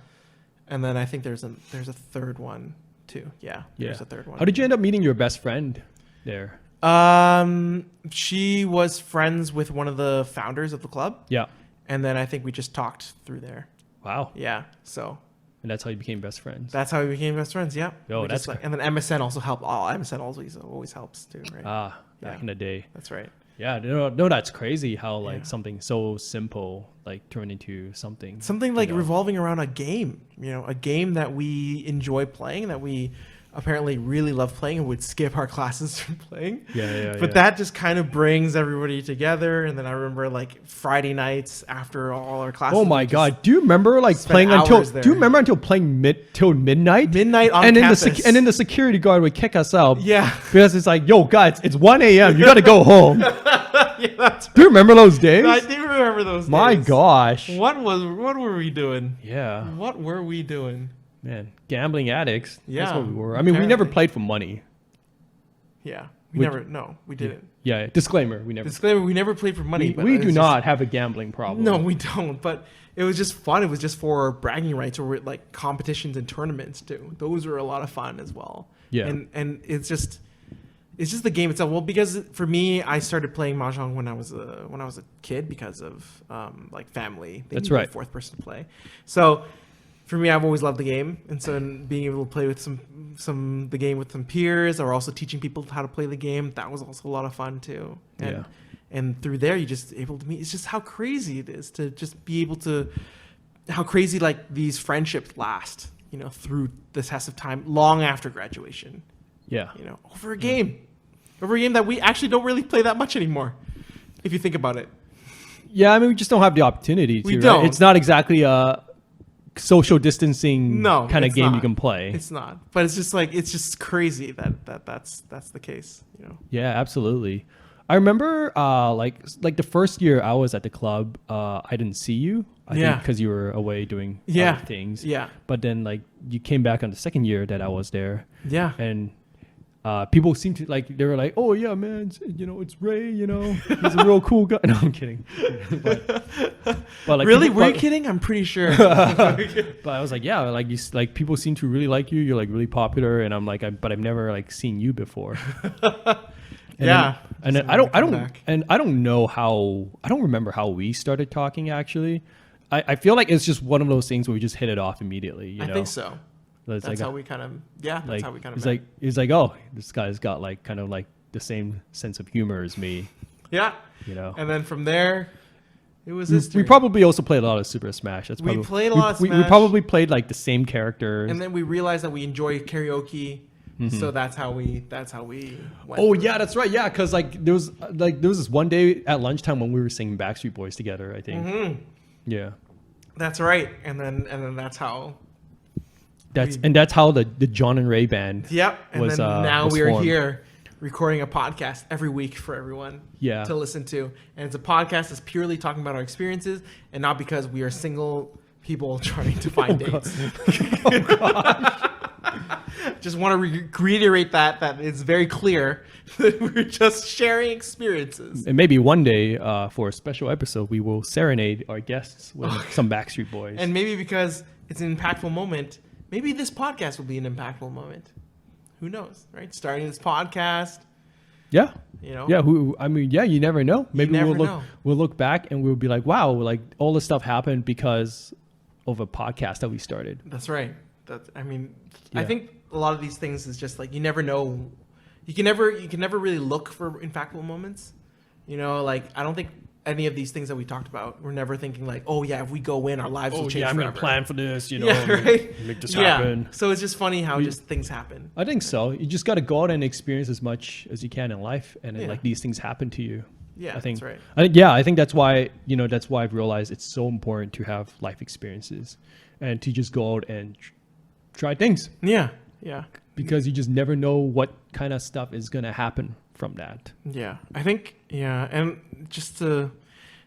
and then I think there's a third one too. Yeah. There's a third one. How did you end up meeting your best friend there? She was friends with one of the founders of the club. Yeah. And then I think we just talked through there. Wow. Yeah. So. And that's how you became best friends. That's how we became best friends. Yeah. Oh, that's and then MSN also helped. Oh, MSN always helps too, right? Back in the day. That's right. Yeah, no, that's crazy how like something so simple like turned into something like revolving around a game. A game that we enjoy playing, that we apparently really love playing and would skip our classes from playing. But that just kind of brings everybody together. And then I remember like Friday nights after all our classes. Oh my God. Do you remember like playing until playing till midnight? Midnight on campus. And then the security guard would kick us out. Yeah. Because it's like, yo, guys, it's 1 a.m. You got to go home. That's Do you remember those days? I do remember those days. My gosh. What were we doing? Yeah. What were we doing? Man, gambling addicts. Yeah, that's what we were. I mean, we never played for money. Yeah, we didn't. Yeah, disclaimer, we never played for money. We do not have a gambling problem. No, we don't. But it was just fun. It was just for bragging rights or like competitions and tournaments too. Those were a lot of fun as well. Yeah, and it's just the game itself. Well, because for me, I started playing mahjong when I was a kid because of like family. They That's needed right. A 4th person to play. So. For me, I've always loved the game, and so being able to play with the game with some peers, or also teaching people how to play the game, that was also a lot of fun too. And through there, you're just able to meet. It's just how crazy it is to just be able to, how crazy like these friendships last, through the test of time, long after graduation. Yeah. Over a game that we actually don't really play that much anymore, if you think about it. Yeah, I mean, we just don't have the opportunity to. We don't. Right? It's not exactly a social distancing kind of game not. You can play. It's not, but it's just crazy that's the case. Yeah, absolutely. I remember like the first year I was at the club, I didn't see you. I think because you were away doing other things. Yeah. But then like you came back on the second year that I was there. Yeah. And people seem to like, they were like, oh yeah, man, it's Ray, he's a real cool guy. No, I'm kidding. but like, really? Were you kidding? I'm pretty sure. But I was like, yeah, like you, like people seem to really like you. You're like really popular. And I'm like, but I've never like seen you before. And then I don't remember how we started talking actually. I feel like it's just one of those things where we just hit it off immediately. I think so. That's how we kind of He's like, oh, this guy's got like kind of like the same sense of humor as me. Yeah. And then from there, it was history. We probably also played a lot of Super Smash. We played a lot of Smash. We probably played like the same characters. And then we realized that we enjoy karaoke. Mm-hmm. So that's how we went. Oh yeah, that's right. Yeah, because like there was this one day at lunchtime when we were singing Backstreet Boys together, I think. Mm-hmm. Yeah. That's right. And then that's how that's how the John and Ray band. Yep. And then now we are here recording a podcast every week for everyone to listen to. And it's a podcast that's purely talking about our experiences and not because we are single people trying to find dates. Oh gosh. Just want to reiterate that it's very clear that we're just sharing experiences. And maybe one day for a special episode, we will serenade our guests with some Backstreet Boys. And maybe because it's an impactful moment, maybe this podcast will be an impactful moment. Who knows, right? Starting this podcast. Yeah. You know? Yeah. You never know. Maybe never we'll look back and we'll be like, wow, like all this stuff happened because of a podcast that we started. That's right. I think a lot of these things is just like, you never know. You can never really look for impactful moments. You know, like I don't think any of these things that we talked about, we're never thinking like, oh yeah, if we go in, our lives will change I'm forever. going to plan for this, you know, right? make this happen. So it's just funny how just things happen. I think so. You just got to go out and experience as much as you can in life. And then like these things happen to you. Yeah, I think, that's right. I think that's why, that's why I've realized it's so important to have life experiences and to just go out and try things. Yeah. Yeah. Because you just never know what kind of stuff is going to happen from that. Yeah. I think, and just to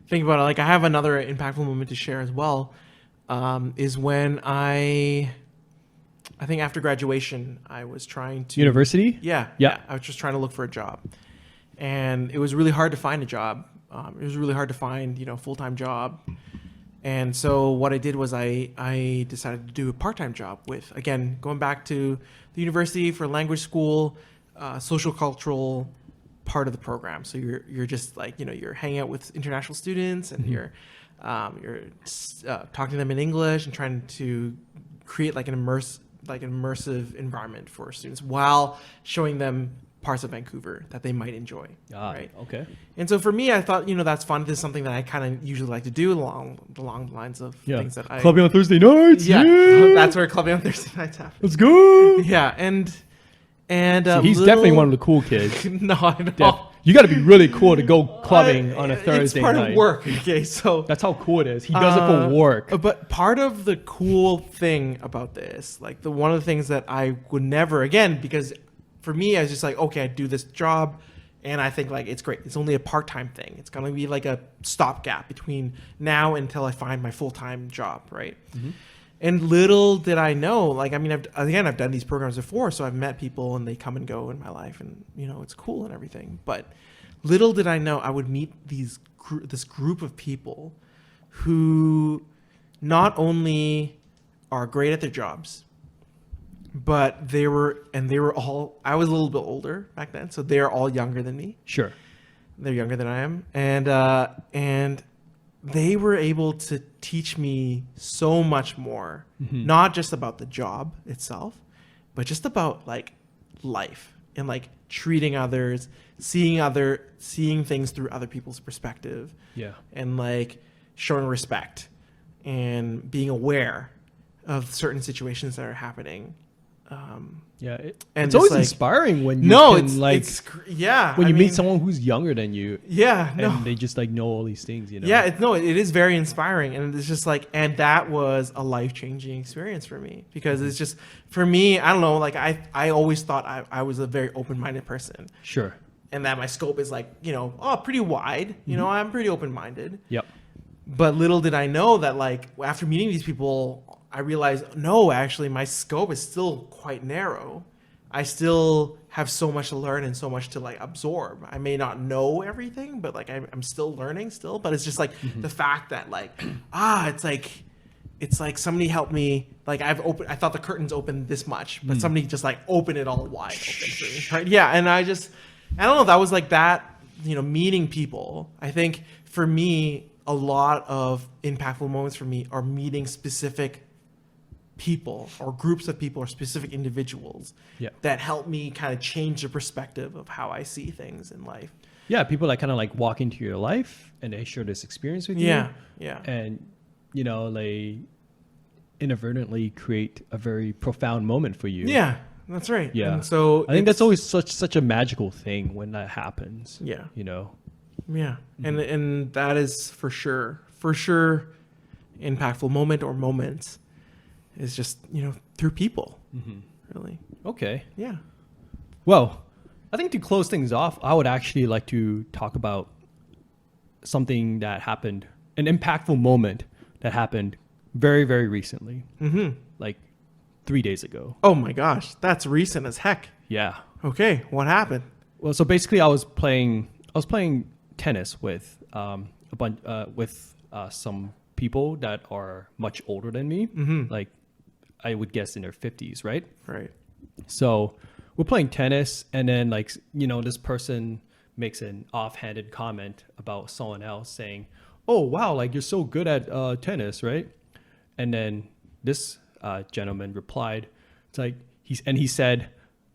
think about it, like I have another impactful moment to share as well, is when I think after graduation, I was trying to... University? Yeah. I was just trying to look for a job. And it was really hard to find a job. It was really hard to find, a full-time job. And so what I did was I decided to do a part-time job with, again, going back to the university for language school, social cultural part of the program. So you're just like, you're hanging out with international students and you're talking to them in English and trying to create like an immersive environment for students while showing them parts of Vancouver that they might enjoy. Right. Okay. And so for me, I thought, that's fun. This is something that I kind of usually like to do along the lines of things that Clubbing on Thursday nights. Yeah. That's where clubbing on Thursday nights happens. Let's go. Yeah. And so he's definitely one of the cool kids. No, I know. You got to be really cool to go clubbing on a Thursday night. It's part of work. Okay. So that's how cool it is. He does it for work. But part of the cool thing about this, like one of the things that I would never, again, because for me, I was just like, okay, I do this job and I think like, it's great. It's only a part-time thing. It's going to be like a stopgap between now until I find my full-time job. Right. Mm-hmm. And little did I know, like, I mean, I've done these programs before, so I've met people and they come and go in my life and, it's cool and everything. But little did I know I would meet this group of people who not only are great at their jobs, but they were all, I was a little bit older back then, so they're all younger than me. Sure. They're younger than I am. And they were able to teach me so much more, not just about the job itself, but just about like life and like treating others, seeing things through other people's perspective. Yeah. And like showing respect and being aware of certain situations that are happening. It's always like, inspiring when you when you meet someone who's younger than you. Yeah, and they just like know all these things, Yeah, it is very inspiring, and it's just like, and that was a life-changing experience for me because it's just for me. I don't know, like I always thought I was a very open-minded person. Sure. And that my scope is like pretty wide. I'm pretty open-minded. Yep. But little did I know that like after meeting these people, I realized, no, actually, my scope is still quite narrow. I still have so much to learn and so much to like absorb. I may not know everything, but like I'm still learning still. But it's just like the fact that like, it's like somebody helped me. Like I thought the curtains opened this much, but somebody just like opened it all wide open for me. Right? Yeah. And I don't know, that was like that, meeting people. I think for me, a lot of impactful moments for me are meeting specific people or groups of people or specific individuals that help me kind of change the perspective of how I see things in life. Yeah, people that kind of like walk into your life and they share this experience with you. Yeah. And, they inadvertently create a very profound moment for you. Yeah, that's right. Yeah. And so I think that's always such a magical thing when that happens. Yeah. Yeah. Mm-hmm. And that is for sure impactful moment or moments. Is just, through people, really. Okay. Yeah. Well, I think to close things off, I would actually like to talk about something that happened, an impactful moment that happened very, very recently. Like 3 days ago. Oh my gosh, that's recent as heck. Yeah. Okay, what happened? Well, so basically, I was playing tennis with some people that are much older than me. Like, I would guess in their 50s, right? Right. So we're playing tennis, and then this person makes an offhanded comment about someone else, saying, "Oh wow, like you're so good at tennis, right?" And then this gentleman replied, "It's like he said,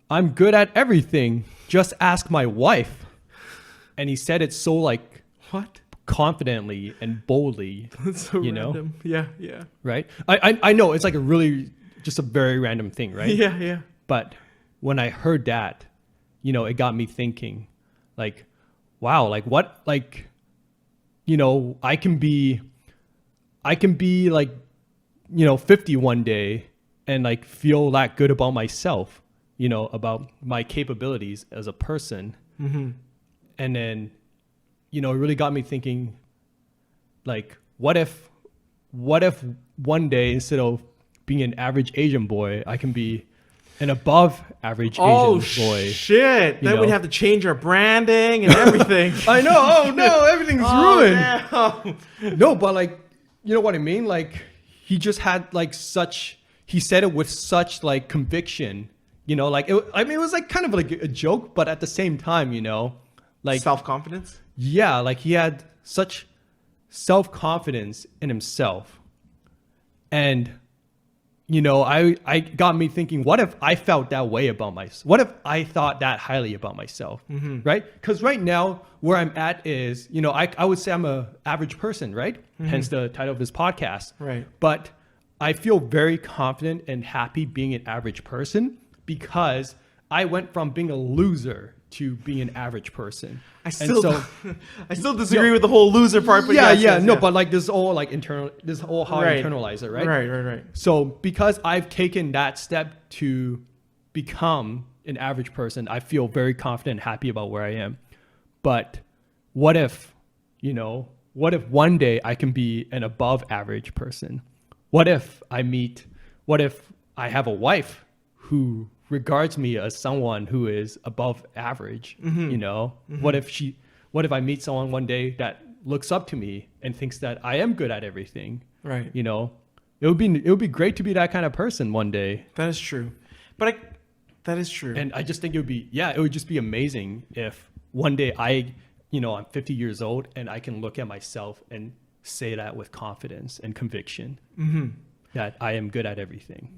I'm good at everything. Just ask my wife." And he said it so like What? confidently and boldly. That's so random. Yeah. Right? I know it's like just a very random thing, right? Yeah. But when I heard that, it got me thinking, like, wow, like what, like, I can be like, 50 one day and like feel that good about myself, about my capabilities as a person. And then, it really got me thinking, like, what if one day, instead of being an average Asian boy, I can be an above average Asian boy. Shit. Then we'd have to change our branding and everything. I know. Oh no, everything's ruined. No. No, but like, you know what I mean? Like, he just had like he said it with such like conviction, like, it was like kind of like a joke, but at the same time, like Self-confidence? Yeah, like he had such self-confidence in himself. And, I got me thinking, what if I felt that way about myself? What if I thought that highly about myself, right? Because right now, where I'm at is, I would say I'm a average person, right? Hence the title of this podcast. Right. But I feel very confident and happy being an average person because I went from being a loser to being an average person. I still disagree with the whole loser part. But but like this whole like this whole how I internalize it, right? Right. So because I've taken that step to become an average person, I feel very confident and happy about where I am. But what if one day I can be an above average person? What if I have a wife who regards me as someone who is above average? What if I meet someone one day that looks up to me and thinks that I am good at everything? Right. It would be great to be that kind of person one day. That is true. That is true. And I just think it would just be amazing if one day I'm 50 years old and I can look at myself and say that with confidence and conviction that I am good at everything.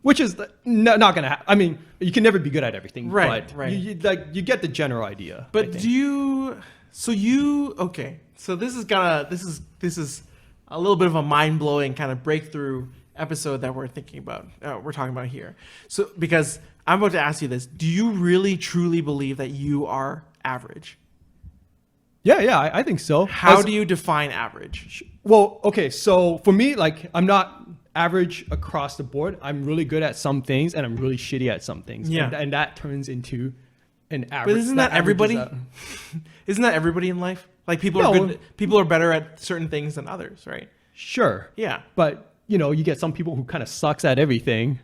Which is not going to happen. I mean, you can never be good at everything. Right. You get the general idea. But okay. So this is a little bit of a mind-blowing kind of breakthrough episode that we're talking about here. So, because I'm about to ask you this, do you really truly believe that you are average? Yeah, I think so. How do you define average? Well, okay, so for me, like, I'm not average across the board. I'm really good at some things and I'm really shitty at some things. Yeah. And that turns into an average. But isn't that everybody? Isn't that everybody in life? Like, people are good. People are better at certain things than others, right? Sure. Yeah. But, you get some people who kind of sucks at everything.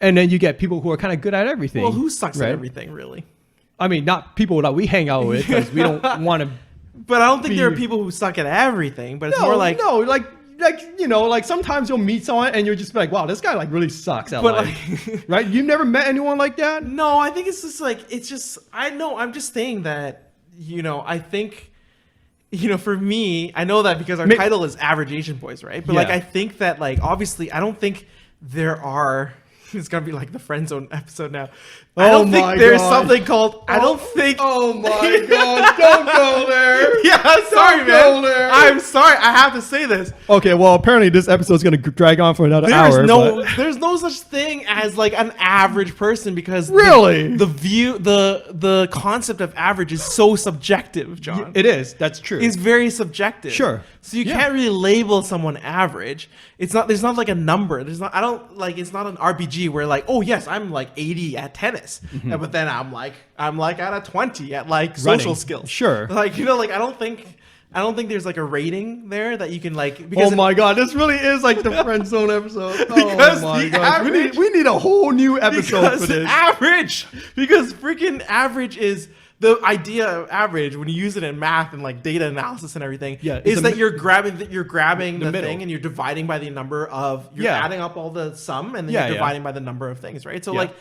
And then you get people who are kind of good at everything. Well, who sucks at everything, really? I mean, not people that we hang out with because we don't want to. But I don't think there are people who suck at everything. But it's more like like sometimes you'll meet someone and you'll just be like, wow, this guy like really sucks at life. Right? You've never met anyone like that? No, I think it's just like, I'm just saying that, I think, for me, I know that because our title is Average Asian Boys, right? But like, I think that, like, obviously, I don't think there are. It's gonna be like the friend zone episode now. I don't think there's something called. I don't think. Oh my god! Don't go there. Yeah, I'm sorry, man. I'm sorry. I have to say this. Okay, well, apparently this episode's gonna drag on for another hour. There's no such thing as like an average person because really the concept of average is so subjective, John. It is. That's true. It's very subjective. Sure. So you can't really label someone average. It's not. There's not like a number. There's not. I don't like. It's not an RPG where like, oh yes, I'm like 80 at tennis, but then I'm like at a 20 at like social skills. Sure. Like, like I don't think I don't think there's like a rating there that you can like. Because oh my god, this really is like the friend zone episode. Because oh my the god, average- we need a whole new episode for this. Average, because freaking average is the idea of average when you use it in math and like data analysis and everything. Yeah, is that mi- you're grabbing the middle. thing and you're dividing by the number of you're Yeah. adding up all the sum and then Yeah, you're yeah. dividing by the number of things, right? So Yeah. like.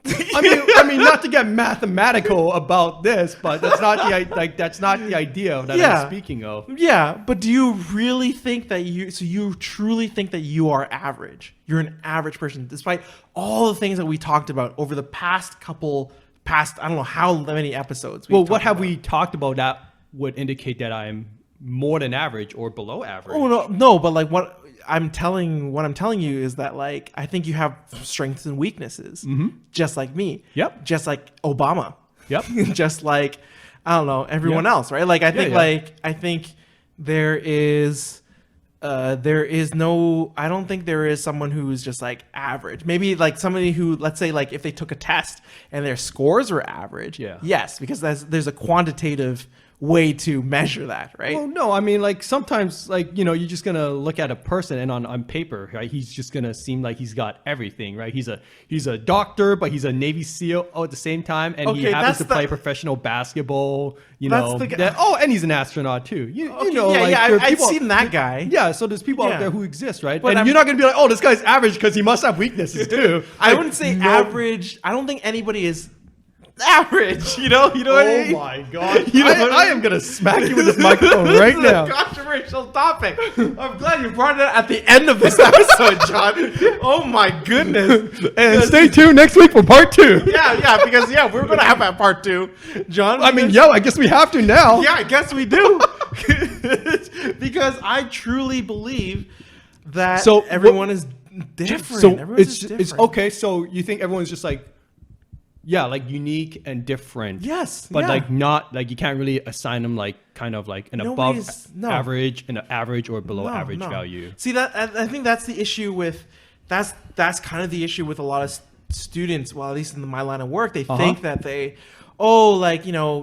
I mean, not to get mathematical about this, but that's not the idea that Yeah. I'm speaking of. Yeah, but do you really think that you truly think that you are average? You're an average person, despite all the things that we talked about over the past, I don't know how many episodes. Well, what have we talked about that would indicate that I'm more than average or below average? Oh no, but like what I'm telling you is that like I think you have strengths and weaknesses, just like me. Yep. Just like Obama. Yep. Just like I don't know everyone Yeah. else, right? Like I think yeah. I think there is no, I don't think there is someone who is just like average. Maybe like somebody who, let's say like if they took a test and their scores were average. Yeah. Yes, because there's a quantitative way to measure that, right? Well, no, I mean, like sometimes, like, you know, you're just gonna look at a person and on paper, right? He's just gonna seem like he's got everything, right? He's a doctor, but he's a Navy SEAL at the same time, and he Okay, happens that's to play professional basketball. You That's know, the guy- and he's an astronaut too. You Okay, know, yeah, like yeah, there are I've people- seen that guy. Yeah, so there's people Yeah. out there who exist, right? But and I'm- you're not gonna be like, oh, this guy's average because he must have weaknesses too. I Like, wouldn't say no- average. I don't think anybody is average. You know what I mean? Oh my god! You know what I I am gonna smack you with this microphone right This is now. a controversial topic. I'm glad you brought it up at the end of this episode, John. Oh my goodness. And stay tuned next week for part 2. Yeah, because we're gonna have that part 2, John. I mean, because- I guess we have to now. yeah, I guess we do. Because I truly believe that So, everyone is different. So Everyone's it's just it's different. okay. So you think everyone's just like, yeah, like unique and different. Yes, but yeah. like not like you can't really assign them like kind of like an Nobody's- above no. average and an average or below No, average no. value. See that I think that's the issue with that's kind of the issue with a lot of students. Well, at least in my line of work, they think that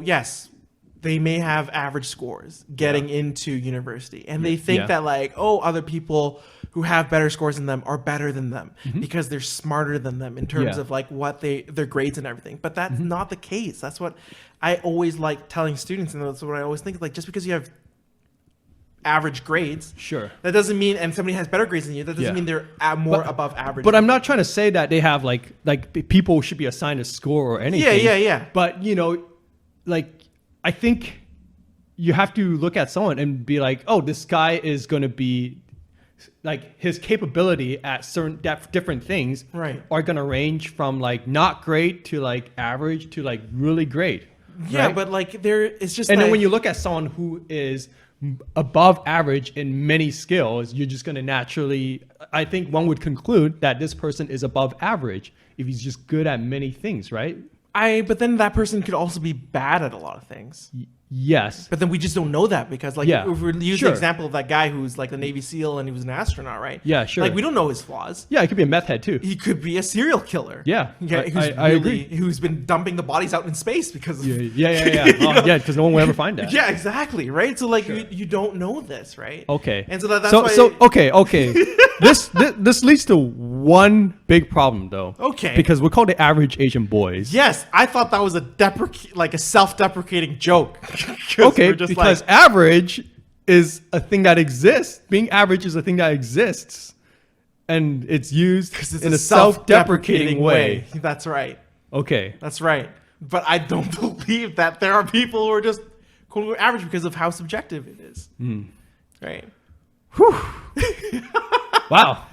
yes, they may have average scores getting into university, and they think Yeah. that like other people who have better scores than them are better than them because they're smarter than them in terms Yeah. of like what their grades and everything. But that's not the case. That's what I always like telling students, and that's what I always think. Like just because you have average grades, Sure. that doesn't mean, and somebody has better grades than you, that doesn't Yeah. mean they're more above average. But I'm not trying to say that they have like people should be assigned a score or anything. Yeah. But like I think you have to look at someone and be like, oh, this guy is going to be like his capability at certain different things Right. are going to range from like not great to like average to like really great. Yeah, right? but like it's just. And like, then when you look at someone who is above average in many skills, you're just going to naturally, I think one would conclude that this person is above average if he's just good at many things, right? but then that person could also be bad at a lot of things. Yes. But then we just don't know that because, like, Yeah, if we use sure. the example of that guy who's like a Navy SEAL and he was an astronaut, right? Yeah, sure. Like, we don't know his flaws. Yeah, it could be a meth head too. He could be a serial killer. Yeah, I agree. Who's been dumping the bodies out in space because of, Yeah. Yeah, because no one will ever find that. Yeah, exactly, right? So like you don't know this, right? Okay. And so that's so, why. So okay. this leads to one big problem though. Okay. Because we're called the average Asian boys. Yes, I thought that was a self-deprecating joke. Okay, we're just because like, average is a thing that exists. Being average is a thing that exists, and it's used it's in a self-deprecating way. That's right. Okay. That's right. But I don't believe that there are people who are just quote unquote average because of how subjective it is. Right. Wow.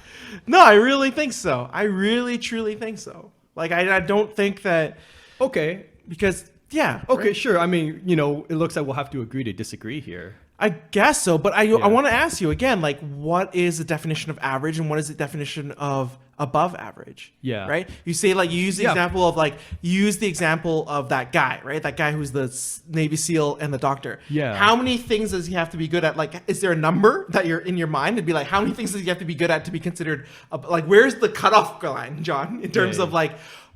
No, I really think so. I really truly think so. Like I don't think that Okay. because yeah. Okay, right? sure. I mean, it looks like we'll have to agree to disagree here. I guess so, but I want to ask you again, like, what is the definition of average and what is the definition of above average? Yeah. Right? You say, like, you use the Yeah. example of, like, that guy, right? That guy who's the Navy SEAL and the doctor. Yeah. How many things does he have to be good at? Like, is there a number that you're in your mind? It'd be like, how many things does he have to be good at to be considered, like, where's the cutoff line, John, in terms Yeah. of, like,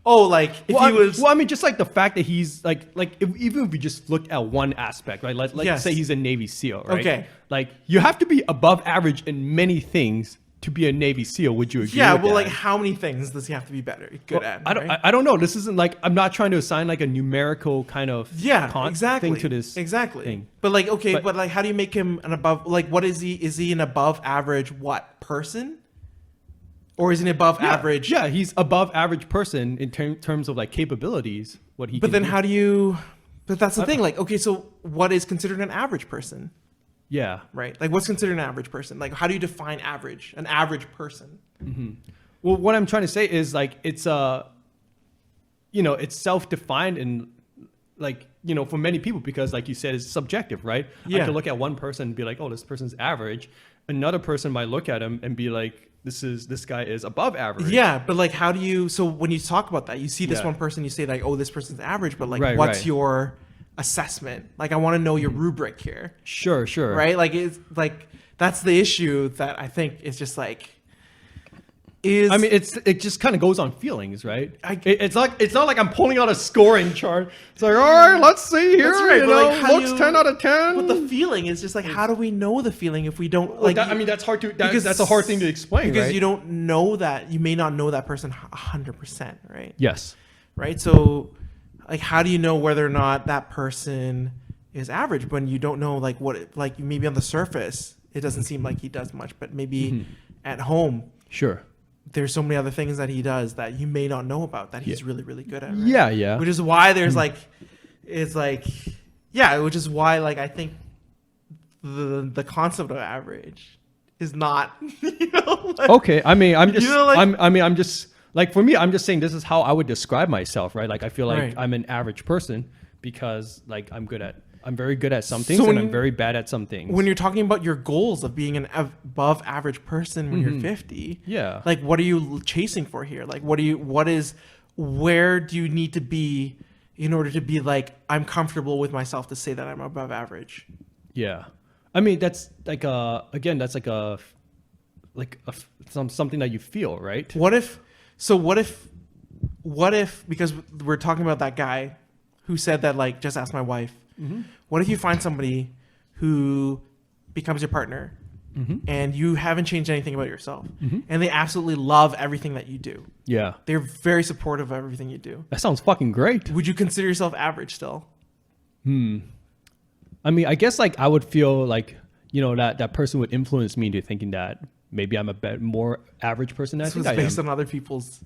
Oh, like if he was. Well, I mean, just like the fact that he's even if we just look at one aspect, right? Let's Yes. say he's a Navy SEAL, right? Okay. Like you have to be above average in many things to be a Navy SEAL. Would you agree? Yeah. with Well, that? like how many things does he have to be good at? I don't. right? I don't know. This isn't like I'm not trying to assign like a numerical kind of exactly thing to this exactly thing. But like but like how do you make him an above, like what is he an above average person, or is he an above average? Yeah, he's above average person in terms of like capabilities. What he. But can then do. how do you? But that's the thing. Like okay, so what is considered an average person? Yeah. Right. Like what's considered an average person? Like how do you define average? An average person. Well, what I'm trying to say is like it's it's self-defined and like for many people, because like you said, it's subjective, right? Yeah. I could look at one person and be like, oh, this person's average. Another person might look at him and be like, this guy is above average. Yeah, but like how do you? So when you talk about that, you see this Yeah. one person, you say like, oh, this person's average, but like Right, what's right. your assessment? Like I want to know your rubric here. Sure. Right? Like it's like that's the issue that I think is just like is. I mean, it just kind of goes on feelings, right? It's not like I'm pulling out a scoring chart. It's like, all right, let's see here. That's right, You but, know, like, how do looks you- 10 out of 10. but the feeling is just like, how do we know the feeling if we don't Well, like? that, I mean, that's hard to. because That's a hard thing to explain, because right? you don't know that, you may not know that person 100%, right? Yes. Right. So, like, how do you know whether or not that person is average when you don't know like like maybe on the surface it doesn't seem like he does much, but maybe at home Sure. there's so many other things that he does that you may not know about that he's really, really good at. Right? Yeah. Which is why there's like, it's like, yeah, which is why like I think the concept of average is not, like, Okay. I mean, I'm just. like- I'm just like for me. I'm just saying this is how I would describe myself, right? Like I feel like Right. I'm an average person because like I'm very good at some things So and when I'm very bad at some things. when you're talking about your goals of being an above average person when you're 50, Yeah. like what are you chasing for here? Like where do you need to be in order to be like, I'm comfortable with myself to say that I'm above average? Yeah. I mean, that's like something that you feel, right? What if, because we're talking about that guy who said that, like, just ask my wife. What if you find somebody who becomes your partner and you haven't changed anything about yourself and they absolutely love everything that you do? Yeah. They're very supportive of everything you do. That sounds fucking great. Would you consider yourself average still? I mean, I guess like I would feel like, that person would influence me into thinking that maybe I'm a more average person than I So think it's I based am. on other people's.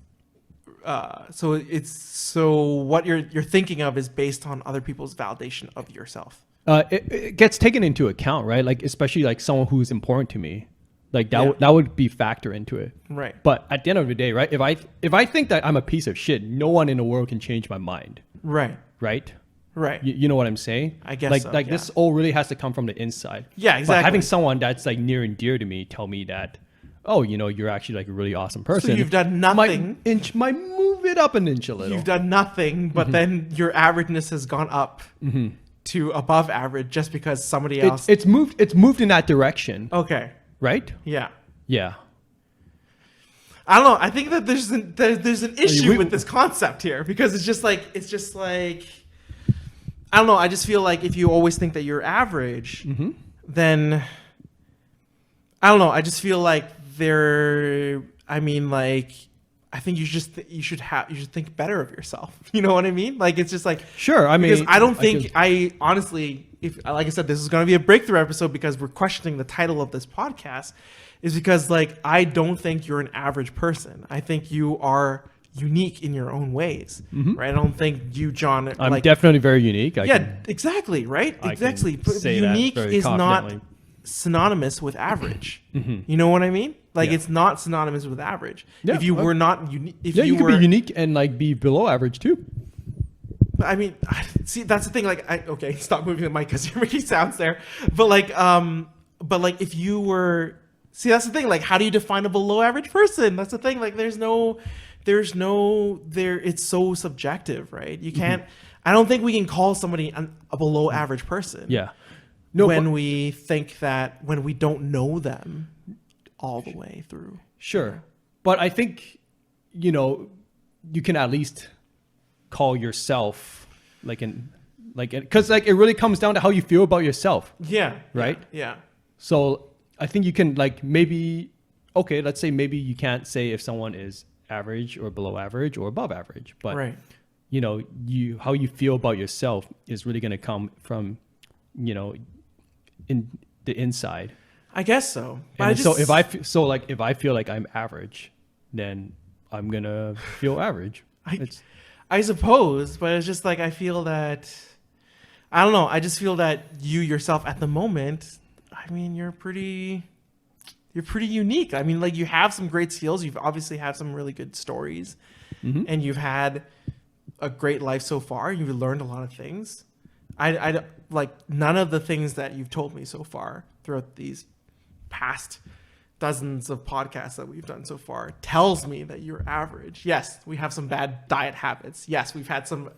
So what you're thinking of is based on other people's validation of yourself. It gets taken into account, right? Like especially like someone who's important to me, like that would be factor into it. Right. But at the end of the day, right? If I think that I'm a piece of shit, no one in the world can change my mind, Right. right? Right. You know what I'm saying? I guess like so, like yeah. this all really has to come from the inside. Yeah, But exactly. having someone that's like near and dear to me tell me that, oh, you're actually like a really awesome person. you've done nothing. Might move it up an inch a little. You've done nothing, but then your averageness has gone up to above average just because somebody else. It's moved in that direction, Okay. right? Yeah. Yeah. I don't know. I think that there's an issue we- with this concept here because it's just like I don't know. I just feel like if you always think that you're average, then I don't know. I just feel like I think you should think better of yourself. You know what I mean? Like it's just like Sure. I mean, because I don't think I honestly, if like I said, this is going to be a breakthrough episode because we're questioning the title of this podcast, is because like I don't think you're an average person. I think you are unique in your own ways, right? I don't think you, John, I'm like definitely very unique. exactly, right? I Exactly. can But say that unique very is not confidently. synonymous with average. You know what I mean? Like Yeah. it's not synonymous with average. Yeah, If you well- were not unique, if Yeah, you you could were, be unique and like be below average too. I mean, see, that's the thing. Like, okay, stop moving the mic because you're making sounds there. But like, if you were, see, that's the thing. Like, how do you define a below average person? That's the thing. Like, it's so subjective, right? You can't. I don't think we can call somebody a below average person. Yeah. when we think that when we don't know them all the way through. Sure. But I think, you can at least call yourself because it really comes down to how you feel about yourself. Yeah. Right. Yeah. So I think you can let's say maybe you can't say if someone is average or below average or above average, but Right. how you feel about yourself is really going to come from, in the inside. I guess so. And so if I feel like I'm average, then I'm going to feel average. I suppose, but it's just like, I feel that, I don't know. I just feel that you yourself at the moment, I mean, you're pretty unique. I mean, like, you have some great skills. You've obviously had some really good stories, and you've had a great life so far. You've learned a lot of things. I like, none of the things that you've told me so far throughout these past dozens of podcasts that we've done so far tells me that you're average. Yes, we have some bad diet habits. Yes, we've had some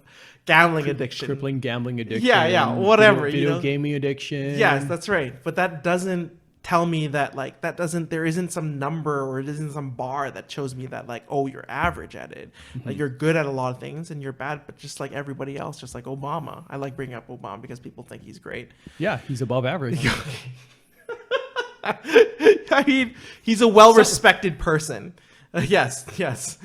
gambling addiction. Crippling gambling addiction. Yeah, whatever. Video gaming addiction. Yes, that's right. But that doesn't tell me that, like, there isn't some number or it isn't some bar that shows me that, like, oh, you're average at it. Like, you're good at a lot of things and you're bad, but just like everybody else, just like Obama. I like bringing up Obama because people think he's great. Yeah, he's above average. I mean, he's a well-respected person. Yes.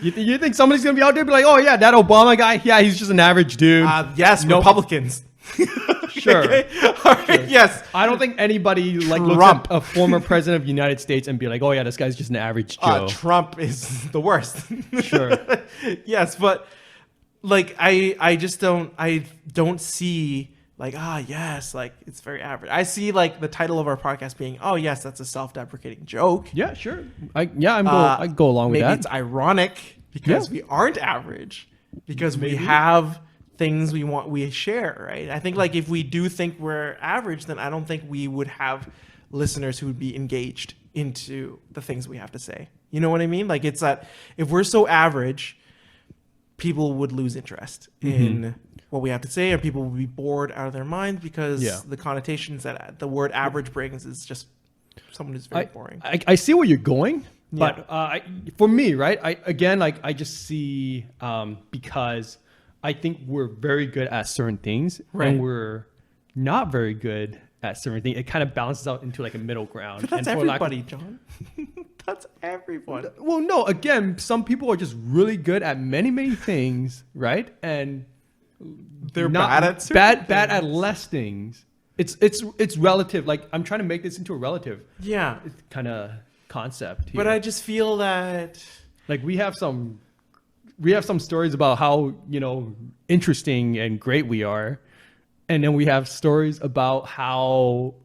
You think somebody's going to be out there and be like, oh, yeah, that Obama guy, yeah, he's just an average dude. Yes, nope. Republicans. Sure. Okay. All right. Sure. Yes. I don't think anybody looks at a former president of the United States and be like, oh, yeah, this guy's just an average Joe. Trump is the worst. Sure. Yes, but like, I don't see, like, yes, like, it's very average. I see, like, the title of our podcast being, oh, yes, that's a self-deprecating joke. Yeah, sure. I go along with that. Maybe it's ironic because we aren't average, because we have things we share, right? I think, like, if we do think we're average, then I don't think we would have listeners who would be engaged into the things we have to say. You know what I mean? Like, it's that if we're so average, people would lose interest in what we have to say, and people would be bored out of their minds because the connotations that the word average brings is just someone who's very boring. I see where you're going, but for me, right? I just see because I think we're very good at certain things, and we're not very good at certain things. It kind of balances out into like a middle ground. But that's everybody, John. That's everyone. Well, no, again, some people are just really good at many, many things, right? And they're bad at less things. It's relative. Like, I'm trying to make this into a relative kind of concept here. But I just feel that, like, we have some stories about how, interesting and great we are, and then we have stories about how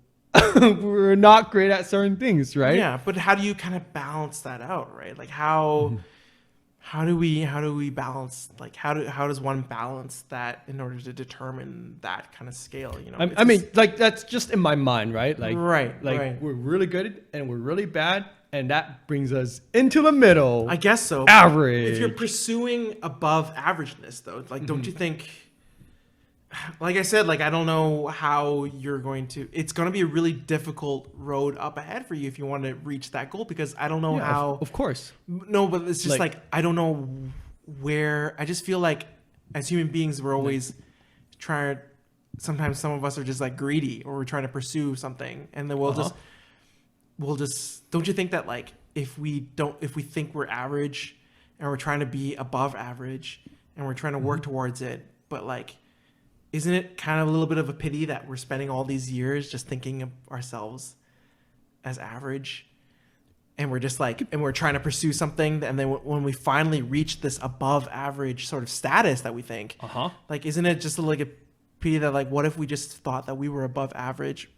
we're not great at certain things, right? Yeah, but how do you kind of balance that out, right? Like, how do we balance, like, how does one balance that in order to determine that kind of scale? I mean, like, that's just in my mind, right? Like, right. We're really good and we're really bad, and that brings us into the middle. I guess so. Average. If you're pursuing above averageness, though, like, don't you think? Like I said, like, I don't know how you're going to. It's going to be a really difficult road up ahead for you if you want to reach that goal, because I don't know how. Of course. No, but it's just like I don't know where. I just feel like as human beings, we're always trying. Sometimes some of us are just like greedy, or we're trying to pursue something, and then we'll just. Don't you think that, like, if we think we're average, and we're trying to be above average, and we're trying to work towards it, but, like, isn't it kind of a little bit of a pity that we're spending all these years just thinking of ourselves as average, and we're just like, and we're trying to pursue something, and then when we finally reach this above average sort of status that we think, like, isn't it just like a pity that, like, what if we just thought that we were above average,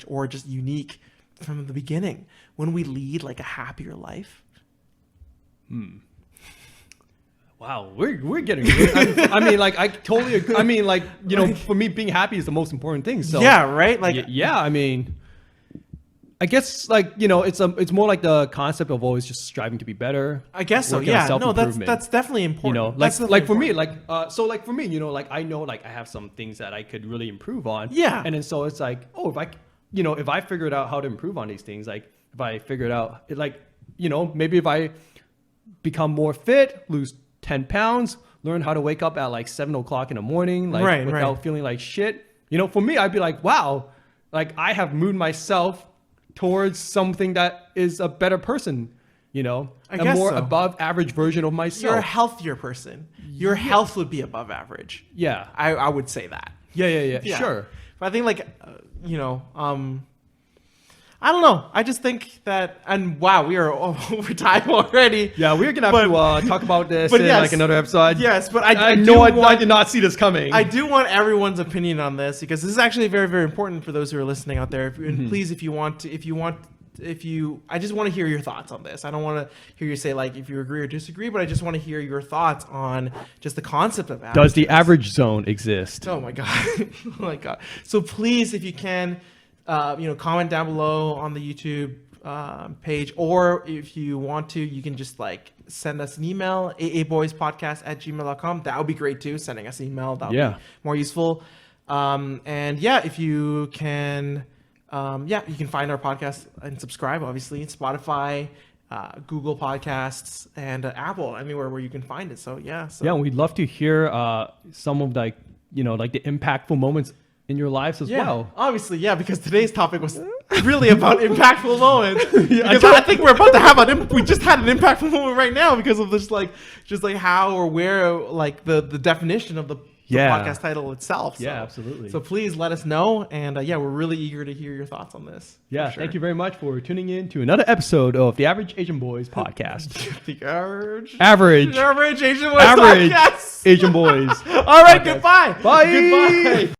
or just unique from the beginning, when we lead, like, a happier life? Wow, we're getting good. I mean, like, I totally agree. I mean, like, for me, being happy is the most important thing. So yeah, right. Like, I mean, I guess, like, it's more like the concept of always just striving to be better. I guess so. Yeah, no, that's definitely important. Like for me, like, like, I know, like, I have some things that I could really improve on. Yeah, and then so it's like, oh, if I figured out how to improve on these things, like, if I figured out, like, maybe if I become more fit, lose 10 pounds, learn how to wake up at like 7 o'clock in the morning, like without feeling like shit. You know, for me, I'd be like, wow, like I have moved myself towards something that is a better person, you know, a more above average version of myself. You're a healthier person. Your health would be above average. Yeah. I would say that. Yeah. Sure. But I think like, I don't know. I just think that, and wow, we are over time already. Yeah, we're gonna have to talk about this in like another episode. Yes, but I did not see this coming. I do want everyone's opinion on this because this is actually very, very important for those who are listening out there. And please, I just want to hear your thoughts on this. I don't want to hear you say like if you agree or disagree, but I just want to hear your thoughts on just the concept of average. Does the average zone exist? Oh my god, oh my god. So please, if you can. Comment down below on the YouTube page, or if you want to, you can just like send us an email, aaboyspodcast@gmail.com. That would be great too. Sending us an email, that would be more useful. If you can, you can find our podcast and subscribe, obviously, in Spotify, Google Podcasts, and Apple, anywhere where you can find it. So we'd love to hear some of like the impactful moments in your lives as well. Obviously, because today's topic was really about impactful moments. Because I think we're about to have we just had an impactful moment right now because of this, just how or where, like the definition of the podcast title itself. So, absolutely. So please let us know, and we're really eager to hear your thoughts on this. Yeah, thank you very much for tuning in to another episode of the Average Asian Boys podcast. The average Asian Boys podcast. Asian Boys. All right, goodbye. Bye. Goodbye.